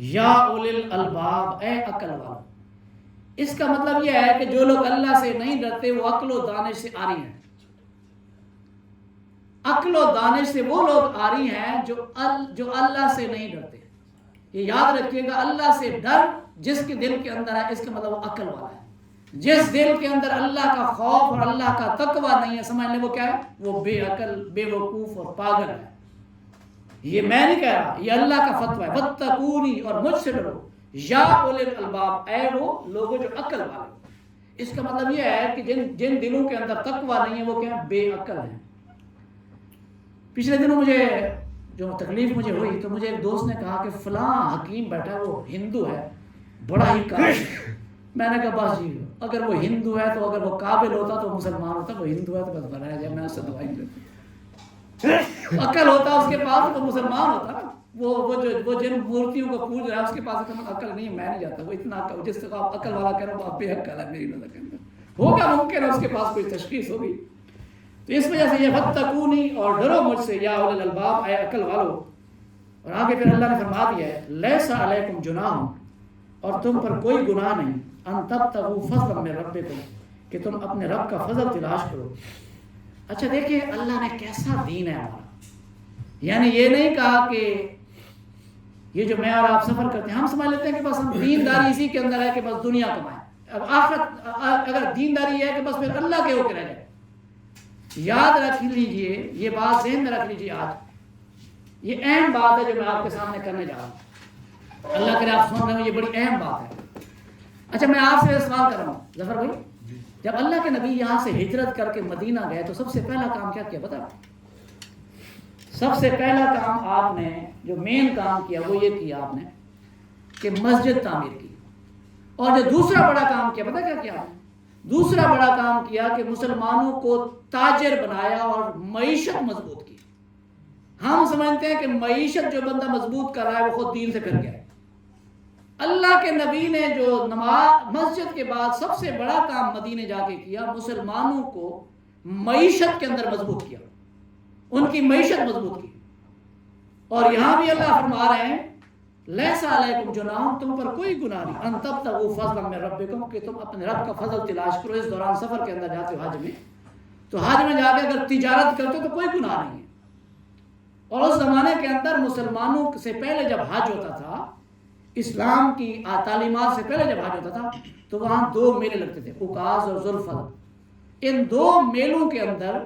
یا اولی الالباب، اے عقل والو. اس کا مطلب یہ ہے کہ جو لوگ اللہ سے نہیں ڈرتے وہ عقل و دانش سے آری ہیں. عقل و دانش سے وہ لوگ آری ہیں جو اللہ سے نہیں ڈرتے. یہ یاد رکھیے گا، اللہ سے ڈر جس کے دل کے اندر ہے، اس کا مطلب وہ عقل والا ہے. جس دل کے اندر اللہ کا خوف اور اللہ کا تقوی نہیں ہے، سمجھ لیں وہ کیا ہے؟ وہ بے عقل، بے وقوف اور پاگل ہے. یہ میں نہیں کہہ رہا، یہ اللہ کا فتویٰ ہے. وَاتَّقُونِی، اور مجھ سے ڈرو، یا اولی الالباب، اے وہ لوگوں جو عقل والے. اس کا مطلب یہ ہے کہ جن دلوں کے اندر تقوی نہیں ہے وہ کیا ہے؟ بے عقل ہیں. پچھلے دنوں جو تکلیف مجھے ہوئی تو مجھے ایک دوست نے کہا کہ فلاں حکیم بیٹھا ہے، وہ ہندو ہے، بڑا ہی قابل. میں نے کہا بس جی، اگر وہ ہندو ہے تو اگر وہ قابل ہوتا تو مسلمان ہوتا، وہ ہندو ہے تو بس بنایا جائے، میں اس سے دعائیں لیتا. عقل ہوتا اس کے پاس تو مسلمان ہوتا نا. وہ جن مورتیوں کو پوج رہا ہے اس کے پاس عقل نہیں ہے، میں نہیں جاتا. وہ اتنا عقل، جس سے آپ عقل والا کہہ رہے ہو آپ بے عقل ہے میری نظر کے اندر. ہوگا ممکن ہے اس کے پاس کوئی تشخیص ہوگی. تو اس وجہ سے یہ وَاتَّقُونِی، اور ڈرو مجھ سے، یا اولی الالباب، اے عقل والو. اور آگے پھر اللہ نے فرما دیا ہے لیس علیکم جناح، اور تم پر کوئی گناہ نہیں، ان تبتغوا فضلا من ربکم، کہ تم اپنے رب کا فضل تلاش کرو. اچھا دیکھیں اللہ نے کیسا دین ہے ہمارا. یعنی یہ نہیں کہا کہ یہ جو میں اور آپ سفر کرتے ہیں ہم سمجھ لیتے ہیں کہ بس ہم دینداری اسی کے اندر ہے کہ بس دنیا کمائیں. اب آخرت اگر دینداری ہے کہ بس پھر اللہ کے ہو کے رہ جائے. یاد رکھ لیجئے، یہ بات ذہن میں رکھ لیجئے. آج یہ اہم بات ہے جو میں آپ کے سامنے کرنے جا رہا ہوں. اللہ کرے آپ سن رہے ہو، یہ بڑی اہم بات ہے. اچھا میں آپ سے سوال کر رہا ہوں ظفر بھائی، جب اللہ کے نبی یہاں سے ہجرت کر کے مدینہ گئے تو سب سے پہلا کام کیا کیا بتا؟ سب سے پہلا کام آپ نے جو مین کام کیا وہ یہ کیا آپ نے کہ مسجد تعمیر کی. اور جو دوسرا بڑا کام کیا پتا کیا کیا آپ نے؟ دوسرا بڑا کام کیا کہ مسلمانوں کو تاجر بنایا اور معیشت مضبوط کی. ہم سمجھتے ہیں کہ معیشت جو بندہ مضبوط کر رہا ہے وہ خود دین سے پھر گیا ہے. اللہ کے نبی نے جو نماز مسجد کے بعد سب سے بڑا کام مدینے جا کے کیا، مسلمانوں کو معیشت کے اندر مضبوط کیا، ان کی معیشت مضبوط کی. اور یہاں بھی اللہ فرما رہے ہیں لیس علیکم جناح، تم پر کوئی گناہ نہیں، ان تبتغوا فضلا من ربکم، کہ تم اپنے رب کا فضل تلاش کرو. اس دوران سفر کے اندر جاتے ہو حج میں، تو حج میں جا کے اگر تجارت کرتے ہو تو کوئی گناہ نہیں ہے. اور اس زمانے کے اندر مسلمانوں سے پہلے جب حج ہوتا تھا، اسلام کی تعلیمات سے پہلے جب حج ہوتا تھا، تو وہاں 2 میلے لگتے تھے، عکاظ اور ذوالفضل. ان 2 میلوں کے اندر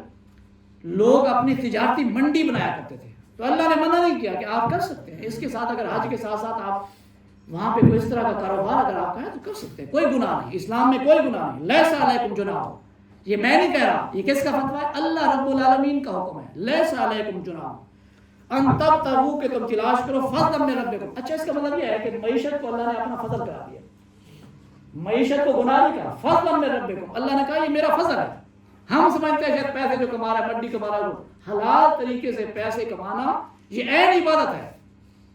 لوگ اپنی تجارتی منڈی بنایا کرتے تھے. تو اللہ نے منع نہیں کیا کہ آپ کر سکتے ہیں. اس کے ساتھ اگر حج کے ساتھ ساتھ آپ وہاں پہ کوئی اس طرح کا کاروبار اگر آپ کا ہے تو کر سکتے ہیں، کوئی گناہ نہیں. اسلام میں کوئی گناہ نہیں. لیس علیکم جناح، یہ میں نہیں کہہ رہا، یہ کس کا فتویٰ ہے؟ اللہ رب العالمین کا حکم ہے. لیس علیکم جناح ان تبتغوا، کہ تم تلاش کرو فضلا من ربکم. اچھا، اس کا مطلب یہ ہے کہ معیشت کو اللہ نے اپنا فضل کرا دیا، معیشت کو گناہ نہیں کہا. فضلا من ربکم، اللہ نے کہا یہ میرا فضل ہے. ہم سمجھتے ہیں کہ پیسے جو کما رہا ہے، منڈی کما رہا ہے، حلال طریقے سے پیسے کمانا یہ عین عبادت ہے،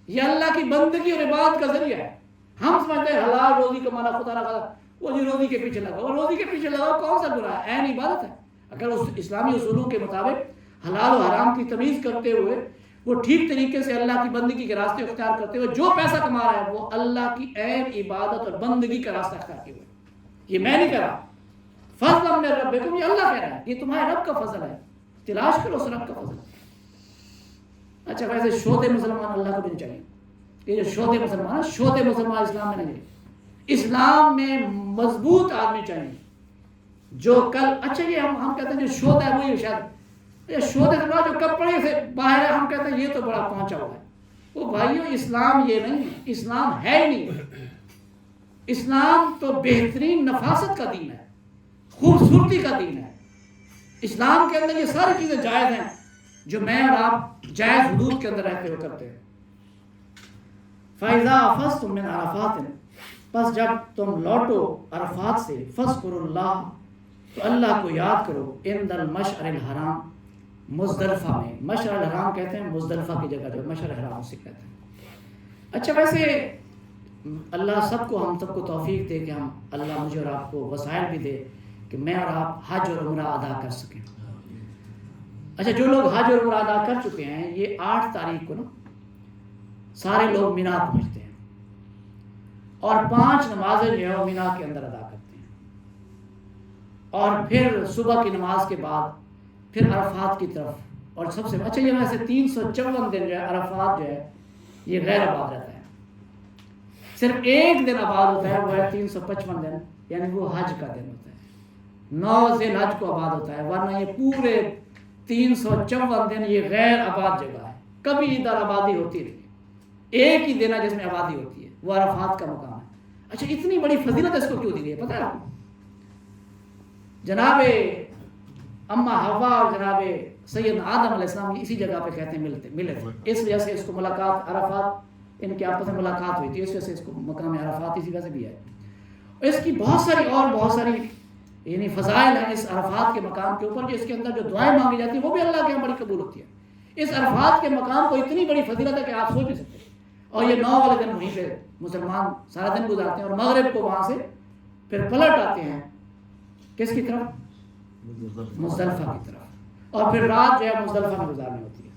یہ اللہ کی بندگی اور عبادت کا ذریعہ ہے. ہم سمجھتے ہیں حلال روزی کمانا خدا نہ خدا، وہ جی روزی کے پیچھے لگا، اور روزی کے پیچھے لگا کون سا گناہ ہے؟ عین عبادت ہے. اگر اس اسلامی اصولوں کے مطابق حلال و حرام کی تمیز کرتے ہوئے وہ ٹھیک طریقے سے اللہ کی بندگی کے راستے اختیار کرتے ہوئے جو پیسہ کما رہا ہے وہ اللہ کی عین عبادت اور بندگی کا راستہ اختیار کیے ہوئے. یہ میں نہیں کہہ رہا، فضلا من ربکم، یہ اللہ کہہ رہا ہے، یہ تمہارے رب کا فضل ہے، تلاش کرو اس رب کا فضل. اچھا، ویسے شوتے مسلمان اللہ کو بھی نہیں چاہیے. یہ جو شوتے مسلمان ہے، شوتے مسلمان اسلام میں نہیں ہے. اسلام میں مضبوط آدمی چاہیے جو کل، اچھا یہ ہم کہتے ہیں جو شوتا ہے وہی شاید، یہ شوتے سے جو کپڑے سے باہر ہے ہم کہتے ہیں یہ تو بڑا پہنچا ہوا ہے. وہ بھائیو اسلام یہ نہیں ہے، اسلام ہے ہی نہیں. اسلام تو بہترین نفاست کا دین ہے، خوبصورتی کا دین ہے. اسلام کے اندر یہ ساری چیزیں جائز ہیں جو میں اور آپ جائز حدود کے اندر رہتے ہوئے کرتے ہیں. فَإِذَا أَفَضْتُم مِّنْ عَرَفَاتٍ، پس جب تم لوٹو عرفات سے، فَاذْكُرُوا اللَّهَ، تو اللہ کو یاد کرو، عِندَ الْمَشْعَرِ الْحَرَامِ، مزدلفہ میں. مشعر الحرام کہتے ہیں مزدلفہ کی جگہ جو مشعر الحرام سے کہتے ہیں. اچھا، ویسے اللہ ہم سب کو توفیق دے کہ ہم، اللہ مجھے اور آپ کو وسائل بھی دے کہ میں اور آپ حج اور عمرہ ادا کر سکیں. اچھا، جو لوگ حج اور عمرہ ادا کر چکے ہیں، یہ 8 تاریخ کو نا سارے لوگ مینا پہنچتے ہیں اور 5 نمازیں جو ہے وہ مینا کے اندر ادا کرتے ہیں. اور پھر صبح کی نماز کے بعد پھر عرفات کی طرف. اور سب سے اچھا، یہ ویسے 354 دن جو ہے عرفات جو ہے یہ غیر آباد رہتا ہے. صرف ایک دن آباد ہوتا ہے، وہ ہے 355 دن، یعنی وہ حج کا دن ہوتا ہے. 9 ذی الحج کو آباد ہوتا ہے، ورنہ یہ پورے 354 دن یہ غیر آباد جگہ ہے. کبھی ادھر آبادی ہوتی نہیں، ایک ہی دن ہے جس میں آبادی ہوتی ہے، وہ عرفات کا مقام ہے. اچھا، اتنی بڑی فضیلت اس کو کیوں دی گئی ہے پتہ ہے آپ کو؟ جناب اما حوا اور جناب سید آدم علیہ السلام اسی جگہ پہ کہتے ہیں ملے تھے، اس وجہ سے اس کو ملاقات عرفات، ان کے آپس میں ملاقات ہوئی تھی، اس وجہ سے اس کو مقام عرفات اسی وجہ سے بھی ہے. اس کی بہت ساری یعنی فضائل ہیں اس عرفات کے مقام کے اوپر، جو اس کے اندر جو دعائیں مانگی جاتی ہیں وہ بھی اللہ کے یہاں بڑی قبول ہوتی ہے. اس عرفات کے مقام کو اتنی بڑی فضیلت ہے کہ آپ سوچ نہیں سکتے. اور یہ 9 والے دن وہیں پہ مسلمان سارا دن گزارتے ہیں اور مغرب کو وہاں سے پھر پلٹ آتے ہیں کس کی طرف؟ مزدلفہ کی طرف. اور پھر رات جو ہے مزدلفہ میں گزارنی ہوتی ہے.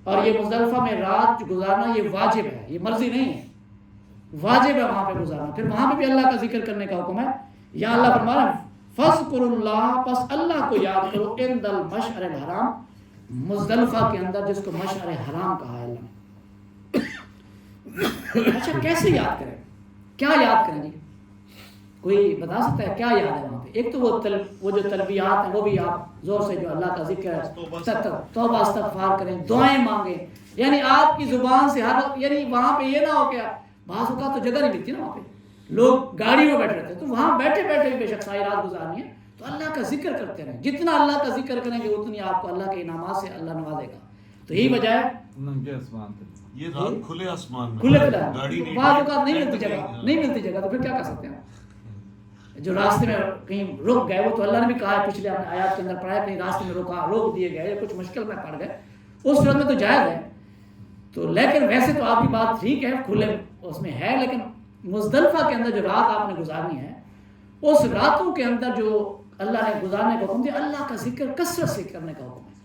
اور یہ مزدلفہ میں رات گزارنا یہ واجب ہے، یہ مرضی نہیں ہے، واجب ہے وہاں پہ گزارنا. پھر وہاں پہ بھی اللہ کا ذکر کرنے کا حکم ہے. یہاں اللہ فرما رہا ہے فَاذْكُرُوا اللَّهَ، پس اللہ کو یاد کرو، عِندَ الْمَشْعَرِ الْحَرَامِ، مزدلفہ کے اندر جس کو مشعر حرام کہا ہے اللہ نے. اچھا، کیسے یاد کریں؟ کیا یاد کریں جی؟ کوئی بتا سکتا ہے کیا یاد ہے وہاں پہ؟ ایک تو وہ جو تلبیات ہیں وہ بھی آپ زور سے جو اللہ کا ذکر ہے، توبہ استغفار کریں، دعائیں مانگیں. یعنی آپ کی زبان سے ہر وقت، یعنی وہاں پہ یہ نہ ہو کہ بعض اوقات تو جگہ نہیں ملتی نا وہاں پہ، لوگ گاڑی میں بیٹھے رہتے ہیں، تو وہاں بیٹھے بیٹھے بے شک ساری رات گزارنی ہے تو اللہ کا ذکر کرتے رہیں. جتنا اللہ کا ذکر کریں گے اتنی آپ کو اللہ کے انعامات سے اللہ نوازے گا. تو یہی وجہ ہے
یہ رات کھلے آسمان میں،
کھلے
گاڑی
بعض اوقات نہیں ملتی جگہ تو پھر کیا کر سکتے ہیں؟ جو راستے میں کہیں رک گئے، وہ تو اللہ نے بھی کہا ہے، پچھلے آیات کے اندر پڑھا ہے، کہیں راستے میں روک دیے گئے یا کچھ مشکل میں پڑ گئے، اس صورت میں تو جائز ہے. تو لیکن ویسے تو آپ کی بات ٹھیک ہے، کھلے اس میں ہے، لیکن مزدلفہ کے اندر جو رات آپ نے گزارنی ہے، اس راتوں کے اندر جو اللہ نے گزارنے کا حکم دیا، اللہ کا ذکر کثرت سے کرنے کا حکم ہے۔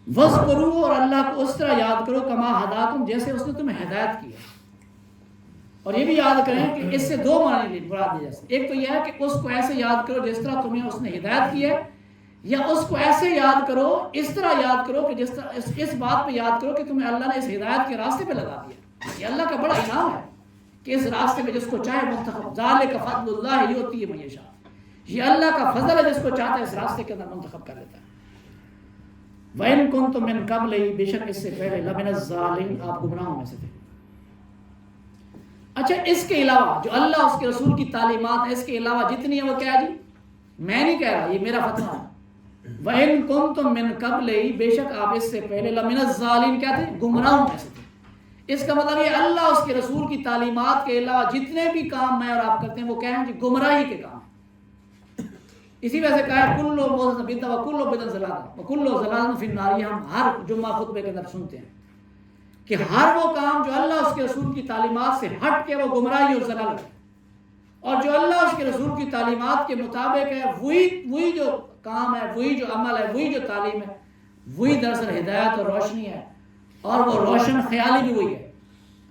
وَاذْكُرُوا، اور اللہ کو اس طرح یاد کرو، کما ہداکم، جیسے اس نے تمہیں ہدایت کی ہے۔ اور یہ بھی یاد کریں کہ اس سے دو معنی مراد دی جاتی ہے، ایک تو یہ ہے کہ اس کو ایسے یاد کرو جس طرح تمہیں اس نے ہدایت کی ہے، یا اس کو ایسے یاد کرو، اس طرح یاد کرو کہ جس طرح اس بات پہ یاد کرو کہ تمہیں اللہ نے اس ہدایت کے راستے پہ لگا دیا۔ یہ اللہ کا بڑا انعام ہے کہ اس راستے پہ جس کو چاہے منتخب، ذالک فضل اللہ یؤتیہ من یشاء، یہ اللہ کا فضل ہے، جس کو چاہتا ہے اس راستے کے اندر منتخب کر لیتا ہے۔ وَإِن كُنتُم مِّن قَبْلِهِ، بے شک اس سے پہلے، لَمِنَ الظَّالِمِينَ، آپ گمراہوں میں سے تھے۔ اچھا، اس کے علاوہ جو اللہ اس کے رسول کی تعلیمات ہے، اس کے علاوہ جتنی ہے وہ کیا ہے جی؟ میں نہیں کہہ رہا، یہ میرا فتویٰ ہے۔ وَإِن كُنتُم مِّن قَبْلِهِ، بے شک آپ اس سے پہلے، لَمِنَ الظَّالِمِينَ، کیا تھے؟ گمراہوں میں سے تھے۔ اس کا مطلب یہ اللہ اس کے رسول کی تعلیمات کے علاوہ جتنے بھی کام میں اور آپ کرتے ہیں وہ کیا ہیں جی؟ گمراہی کے کام ہیں۔ اسی وجہ سے کہا ہے کلو محدثۃ بدعۃ وکل بدعۃ ضلالۃ وکل ضلالۃ فی النار، یہ ہم ہر جمعہ خطبے کے اندر سنتے ہیں کہ ہر وہ کام جو اللہ اس کے رسول کی تعلیمات سے ہٹ کے وہ گمراہی اور ضلالت ہے، اور جو اللہ اس کے رسول کی تعلیمات کے مطابق ہے وہی جو کام ہے، وہی جو عمل ہے، وہی جو تعلیم ہے، وہی دراصل ہدایت اور روشنی ہے، اور وہ روشن خیالی بھی وہی ہے۔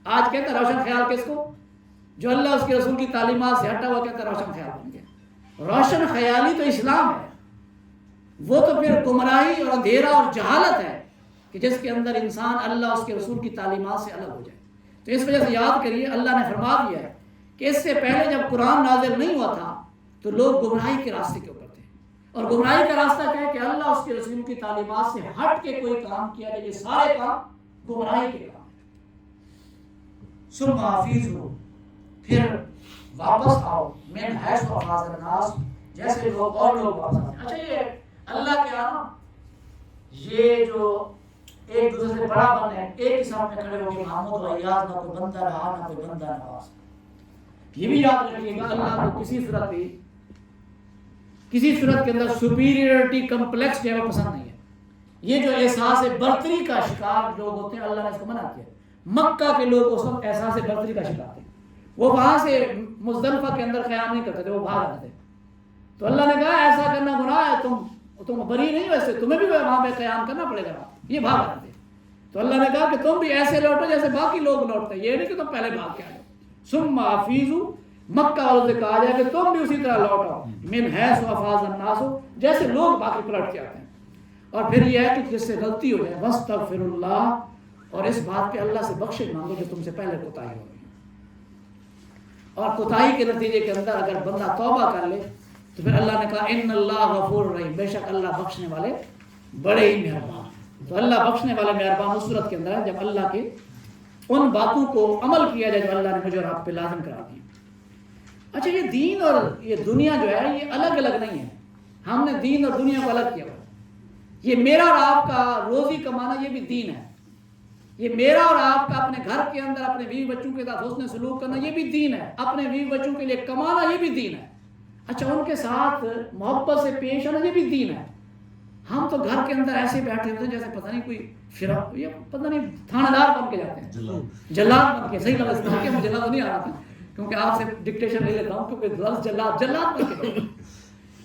آج کہتے ہیں روشن خیال کس کو؟ جو اللہ اس کے رسول کی تعلیمات سے ہٹا ہوا کہتا ہے روشن خیال بن گیا۔ روشن خیالی تو اسلام ہے، وہ تو پھر گمراہی اور اندھیرا اور جہالت ہے کہ جس کے اندر انسان اللہ اس کے رسول کی تعلیمات سے الگ ہو جائے۔ تو اس وجہ سے یاد کریے، اللہ نے فرما دیا ہے کہ اس سے پہلے جب قرآن نازل نہیں ہوا تھا تو لوگ گمراہی کے راستے کے اوپر تھے، اور گمراہی کا راستہ کیا ہے کہ اللہ اس کے رسول کی تعلیمات سے ہٹ کے کوئی کام کیا جائے، یہ سارے کام گمراہی کے کام۔ ثم حافظوا، پھر واپس آؤ، من حیث افاض الناس، جیسے لوگ اور لوگ واپس آتے ہیں۔ اچھا، یہ اللہ کے یہاں یہ جو ایک دوسرے سے بڑا بن ہے، ایک ہی سامنے کھڑے ہو کے محمود و ایاز، نہ کوئی بندہ رہا نہ کوئی بندہ نواز۔ یہ بھی یاد رکھیے گا، اللہ کو کسی صورت کے اندر سپیریئرٹی کمپلیکس جو ہے وہ پسند نہیں ہے۔ یہ جو احساس برتری کا شکار لوگ ہوتے ہیں، اللہ نے اس کو منع کیا۔ مکہ کے لوگ اس وقت احساس برتری کا شکار تھے، وہ وہاں سے مزدلفہ کے اندر قیام نہیں کرتے تھے، وہ بھاگ آتے تھے۔ تو اللہ نے کہا ایسا کرنا گناہ ہے، تم بری نہیں، ویسے تمہیں بھی وہاں پہ قیام کرنا پڑے گا۔ یہ بھاگ آتے تھے، تو اللہ نے کہا کہ تم بھی ایسے لوٹو جیسے باقی لوگ لوٹتے، یہ نہیں کہ تم پہلے بھاگ کے آئے۔ ثم حافظوا، مکہ والوں سے کہا جائے کہ تم بھی اسی طرح لوٹو، من حیث افاض الناس، جیسے لوگ باقی پلٹ کے آتے ہیں۔ اور پھر یہ ہے کہ جس سے غلطی ہو جائے، واستغفر اللہ، اور اس بات پہ اللہ سے بخشش مانگو جو تم سے پہلے کوتاہی ہو گئی۔ اور کوتاہی کے نتیجے کے اندر اگر بندہ توبہ کر لے تو پھر اللہ نے کہا ان اللہ غفور رحیم، بے شک اللہ بخشنے والے بڑے ہی مہربان۔ تو اللہ بخشنے والے مہربان اس صورت کے اندر ہے جب اللہ کے ان باتوں کو عمل کیا جائے جو اللہ نے مجھے اور آپ پہ لازم کرا دی۔ اچھا، یہ دین اور یہ دنیا جو ہے یہ الگ الگ نہیں ہے، ہم نے دین اور دنیا کو الگ کیا ہوا۔ یہ میرا اور آپ کا روزی کمانا یہ بھی دین ہے، یہ میرا اور آپ کا اپنے گھر کے اندر اپنے بیوی بچوں کے ساتھ حسن سلوک کرنا یہ بھی دین ہے، اپنے بیوی بچوں کے لیے کمانا یہ بھی دین ہے۔ اچھا، ان کے ساتھ محبت سے پیش آنا یہ بھی دین ہے۔ ہم تو گھر کے اندر ایسے بیٹھے ہوتے ہیں جیسے پتہ نہیں کوئی فرق، یہ پتہ نہیں تھانہ دار بن کے جاتے ہیں، جلاد بن کے۔ صحیح لفظ ہے کہ مجھے جلاد نہیں آ رہا تھا کیونکہ آپ سے ڈکٹیشن لے لیتا ہوں، کیونکہ لفظ جلاد بن کے۔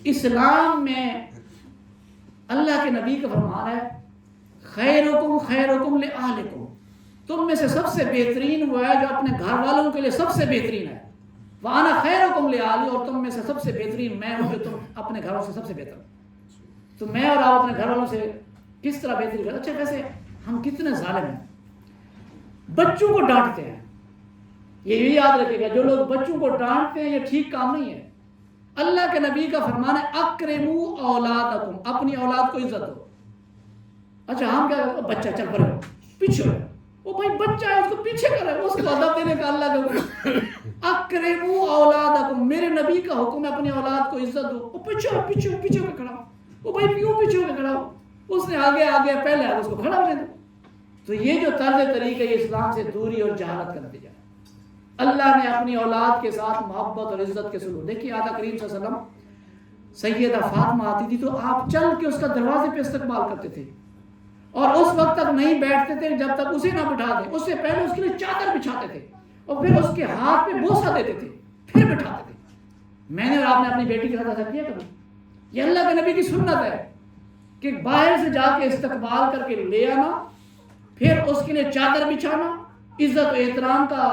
اسلام میں اللہ کے نبی کا فرمان ہے خیرکم خیرکم لأہلکم، تم میں سے سب سے بہترین وہ ہے جو اپنے گھر والوں کے لیے سب سے بہترین ہے۔ وَأَنَا خَيْرُكُمْ لِأَهْلِي، اور تم میں سے سب سے بہترین میں ہوں جو تم اپنے گھروں سے سب سے بہتر۔ تو میں اور آپ اپنے گھر والوں سے کس طرح بہتری کرتے؟ اچھا، ویسے ہم کتنے ظالم ہیں، بچوں کو ڈانٹتے ہیں۔ یہ بھی یاد رکھے گا، جو لوگ بچوں کو ڈانٹتے ہیں یہ ٹھیک کام نہیں ہے۔ اللہ کے نبی کا فرمان ہے اکرموا اولادکم، اپنی اولاد کو عزت دو۔ اچھا، ہم کیا کرتے ہیں؟ بچہ چل پڑے پیچھے ہو، وہ بھائی بچہ ہے اس کو پیچھے کرے، اس کو ادب دینے کا اللہ کا حکم۔ اکرموا اولادکم، میرے نبی کا حکم ہے اپنی اولاد کو عزت دو۔ وہ پیچھے ہو کے کھڑا ہو، وہ بھائی کیوں پیچھے ہو کے کھڑا ہو، اس نے آگے پہلے اس کو کھڑا ہونے دو۔ تو یہ جو طرز طریقہ یہ اسلام سے دوری اور جہالت کا نتیجہ ہے۔ اللہ نے اپنی اولاد کے ساتھ محبت اور عزت کے سلوک۔ دیکھیے آقا کریم صلی اللہ علیہ وسلم، سیدہ فاطمہ آتی تھی تو آپ چل کے اس کا دروازے پہ استقبال کرتے تھے، اور اس وقت تک نہیں بیٹھتے تھے جب تک اسے نہ بٹھا دیں، اس سے پہلے اس کے لیے چادر بچھاتے تھے، اور پھر اس کے ہاتھ پہ بوسہ دیتے تھے، پھر بٹھاتے تھے۔ میں نے اور آپ نے اپنی بیٹی کے ساتھ ایسا کیا کبھی؟ یہ اللہ کے نبی کی سنت ہے کہ باہر سے جا کے استقبال کر کے لے آنا، پھر اس کے لیے چادر بچھانا، عزت و احترام کا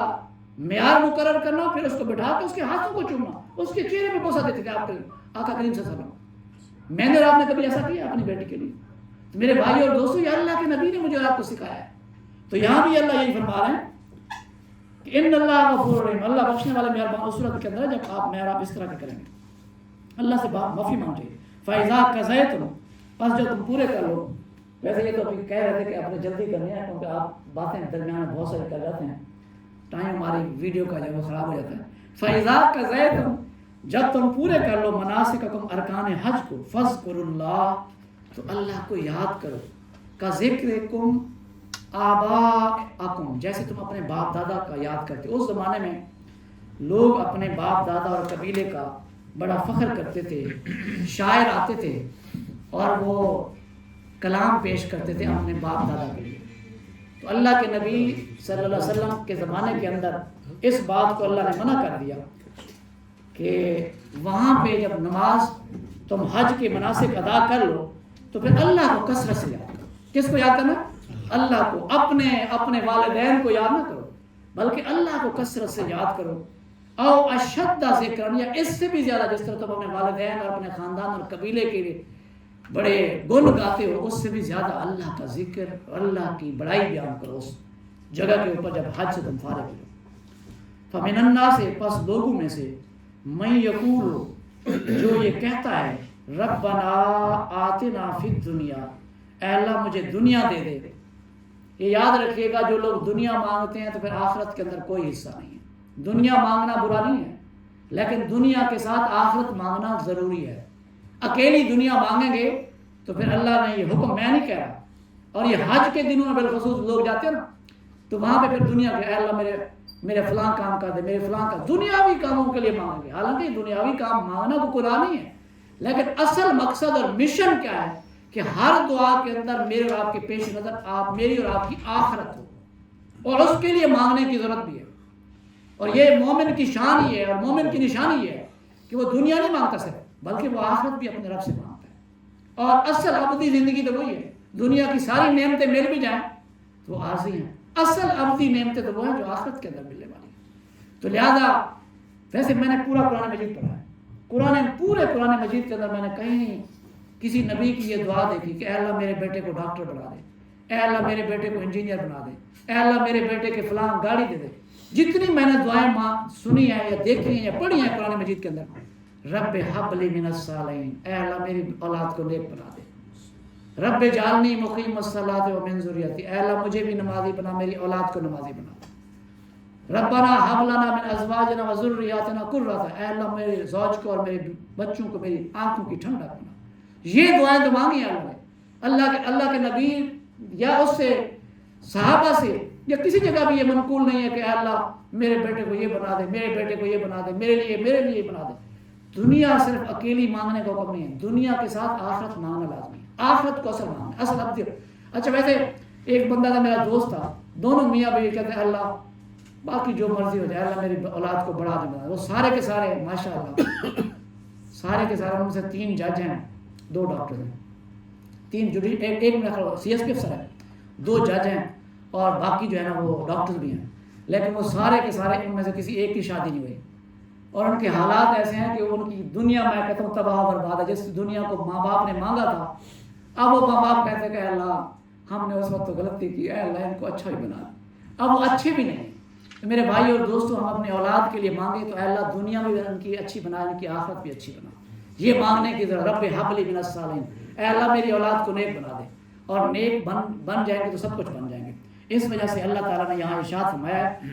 معیار مقرر کرنا، پھر اس کو بٹھا کے اس کے ہاتھوں کو چومنا، اس کے چہرے پہ بوسہ دیتے تھے آپ کے آقا کریم صلی اللہ علیہ وسلم۔ میں نے اور آپ نے کبھی ایسا کیا اپنی بیٹی کے لیے؟ تو میرے بھائی اور دوستو، یہ اللہ کے نبی نے مجھے اور آپ کو سکھایا ہے۔ تو یہاں بھی اللہ یہی فرما رہے ہیں کہ ان اللہ غفور رحیم، اللہ بخشنے والا مہربان۔ اس صورت کے اندر جب آپ میں اور آپ اس طرح کے کریں گے، اللہ سے معافی مانگے، فَإِذَا قَضَيْتُمْ، پس جو تم پورے کر لو۔ ویسے یہ تو ابھی کہہ رہے تھے کہ اپنے جلدی کرنی ہے، کیونکہ آپ باتیں درمیان میں بہت سارے کر جاتے ہیں، ٹائم ہماری ویڈیو کا جو ہے وہ خراب ہو جاتا ہے۔ فَإِذَا قَضَيْتُمْ، جب تم پورے کر لو مناسککم، ارکان حج کو، فَاذْكُرُوا اللَّهَ، تو اللہ کو یاد کرو، کَذِکْرِکُمْ آباءکم، جیسے تم اپنے باپ دادا کا یاد کرتے۔ اس زمانے میں لوگ اپنے باپ دادا اور قبیلے کا بڑا فخر کرتے تھے، شاعر آتے تھے اور وہ کلام پیش کرتے تھے اپنے باپ دادا کے لیے۔ تو اللہ کے نبی صلی اللہ علیہ وسلم کے زمانے کے اندر اس بات کو اللہ نے منع کر دیا کہ وہاں پہ جب نماز تم حج کے مناسک ادا کر لو تو پھر اللہ کو کثرت سے یاد کرو۔ کس کو یاد کرنا؟ اللہ کو، اپنے والدین کو یاد نہ کرو بلکہ اللہ کو کثرت سے یاد کرو۔ او اشد ذکر، یا اس سے بھی زیادہ، جس طرح تم اپنے والدین اور اپنے خاندان اور قبیلے کے لیے بڑے گن گاتے ہو، اس سے بھی زیادہ اللہ کا ذکر، اللہ کی بڑائی بیان کرو اس جگہ کے اوپر جب حج سے تم فارغ ہو۔ فمن الناس، پس لوگوں میں سے، من یقول، جو یہ کہتا ہے، ربنا آتنا فی الدنیا، اے اللہ مجھے دنیا دے دے۔ یہ یاد رکھیے گا، جو لوگ دنیا مانگتے ہیں تو پھر آخرت کے اندر کوئی حصہ نہیں ہے۔ دنیا مانگنا برا نہیں ہے، لیکن دنیا کے ساتھ آخرت مانگنا ضروری ہے۔ اکیلی دنیا مانگیں گے تو پھر اللہ نے یہ حکم، میں نہیں کہہ رہا، اور یہ حج کے دنوں میں بالخصوص لوگ جاتے ہیں نا، تو وہاں پہ پھر دنیا کے، اے اللہ میرے فلاں کام کر دے، میرے فلاں کا، دنیاوی کاموں کے لیے مانگیں گے۔ حالانکہ دنیاوی کام مانگنا تو قرآن نہیں ہے، لیکن اصل مقصد اور مشن کیا ہے کہ ہر دعا کے اندر میرے اور آپ کے پیش نظر آپ، میری اور آپ کی آخرت ہو، اور اس کے لیے مانگنے کی ضرورت بھی ہے۔ اور یہ مومن کی شان ہی ہے اور مومن کی نشانی ہے کہ وہ دنیا نہیں مانگتا صرف، بلکہ وہ آخرت بھی اپنے رب سے مانگتا ہے۔ اور اصل ابدی زندگی تو وہی ہے، دنیا کی ساری نعمتیں مل بھی جائیں تو وہ عارضی ہیں، اصل ابدی نعمتیں تو وہ ہیں جو آخرت کے اندر ملنے والی ہیں۔ تو لہذا ویسے میں نے پورا قرآن مجید پڑھا ہے، پورے قرآن مجید کے اندر میں نے کہیں نہیں کسی نبی کی یہ دعا دیکھی کہ اے اللہ میرے بیٹے کو ڈاکٹر بنا دے، اے اللہ میرے بیٹے کو انجینئر بنا دے، اے اللہ میرے بیٹے کے فلاں گاڑی دے دے۔ جتنی میں نے دعائیں سنی ہیں یا دیکھی ہیں یا پڑھی ہیں قرآن مجید کے اندر، رب حب لی من الصالحین، اے اللہ میری اولاد کو نیک بنا دے، رب جعلنی مقیم الصلاۃ ومن ذریتی، اے اللہ مجھے بھی نمازی بنا، میری اولاد کو نمازی بنا دے، ربنا حب لنا من ازواجنا وذریاتنا قرۃ، اے اللہ میرے زوج کو اور میرے بچوں کو میری آنکھوں کی ٹھنڈک بنا۔ یہ دعائیں تو مانگی اللہ نے، اللہ کے نبی یا اس سے صحابہ سے یا کسی جگہ بھی یہ منقول نہیں ہے کہ اے اللہ میرے بیٹے کو یہ بنا دے، میرے بیٹے کو یہ بنا دے، میرے لیے بنا دے۔ دنیا صرف اکیلی مانگنے کا حکم نہیں ہے، دنیا کے ساتھ آخرت مانگنا لازمی ہے، آخرت کو اصل مانگنا، اصل ابدی۔ اچھا ویسے ایک بندہ تھا، میرا دوست تھا، دونوں میاں بیوی کہتے ہیں اللہ باقی جو مرضی ہو جائے، اللہ میری اولاد کو بڑھا دے۔ وہ سارے کے سارے ماشاء اللہ سارے کے سارے، ان میں سے 3 جج ہیں، 2 ڈاکٹر ہیں، 3 جوڈی، ایک میرا سی ایس پی افسر ہے، 2 جج ہیں، اور باقی جو ہے نا وہ ڈاکٹر بھی ہیں، لیکن وہ سارے کے سارے ان میں سے کسی ایک کی شادی نہیں ہوئی، اور ان کے حالات ایسے ہیں کہ ان کی دنیا میں کہتا ہوں تباہ و برباد ہے۔ جس دنیا کو ماں باپ نے مانگا تھا، اب وہ ماں باپ کہتے ہیں کہ اللہ ہم نے اس وقت تو غلطی کی، اے اللہ ان کو اچھا ہی بنا، اب وہ اچھے بھی نہیں۔ میرے بھائی اور دوستوں، ہم اپنے اولاد کے لیے مانگے تو اے اللہ دنیا بھی ان کی اچھی بنا، ان کی آخرت بھی اچھی بنا، یہ مانگنے کی ضرورت۔ رب حب لی من الصالحین، اے اللہ میری اولاد کو نیک بنا دے، اور نیک بن جائیں گے تو سب کچھ بن جائیں گے۔ اس وجہ سے اللہ تعالیٰ نے یہاں ارشاد فرمایا ہے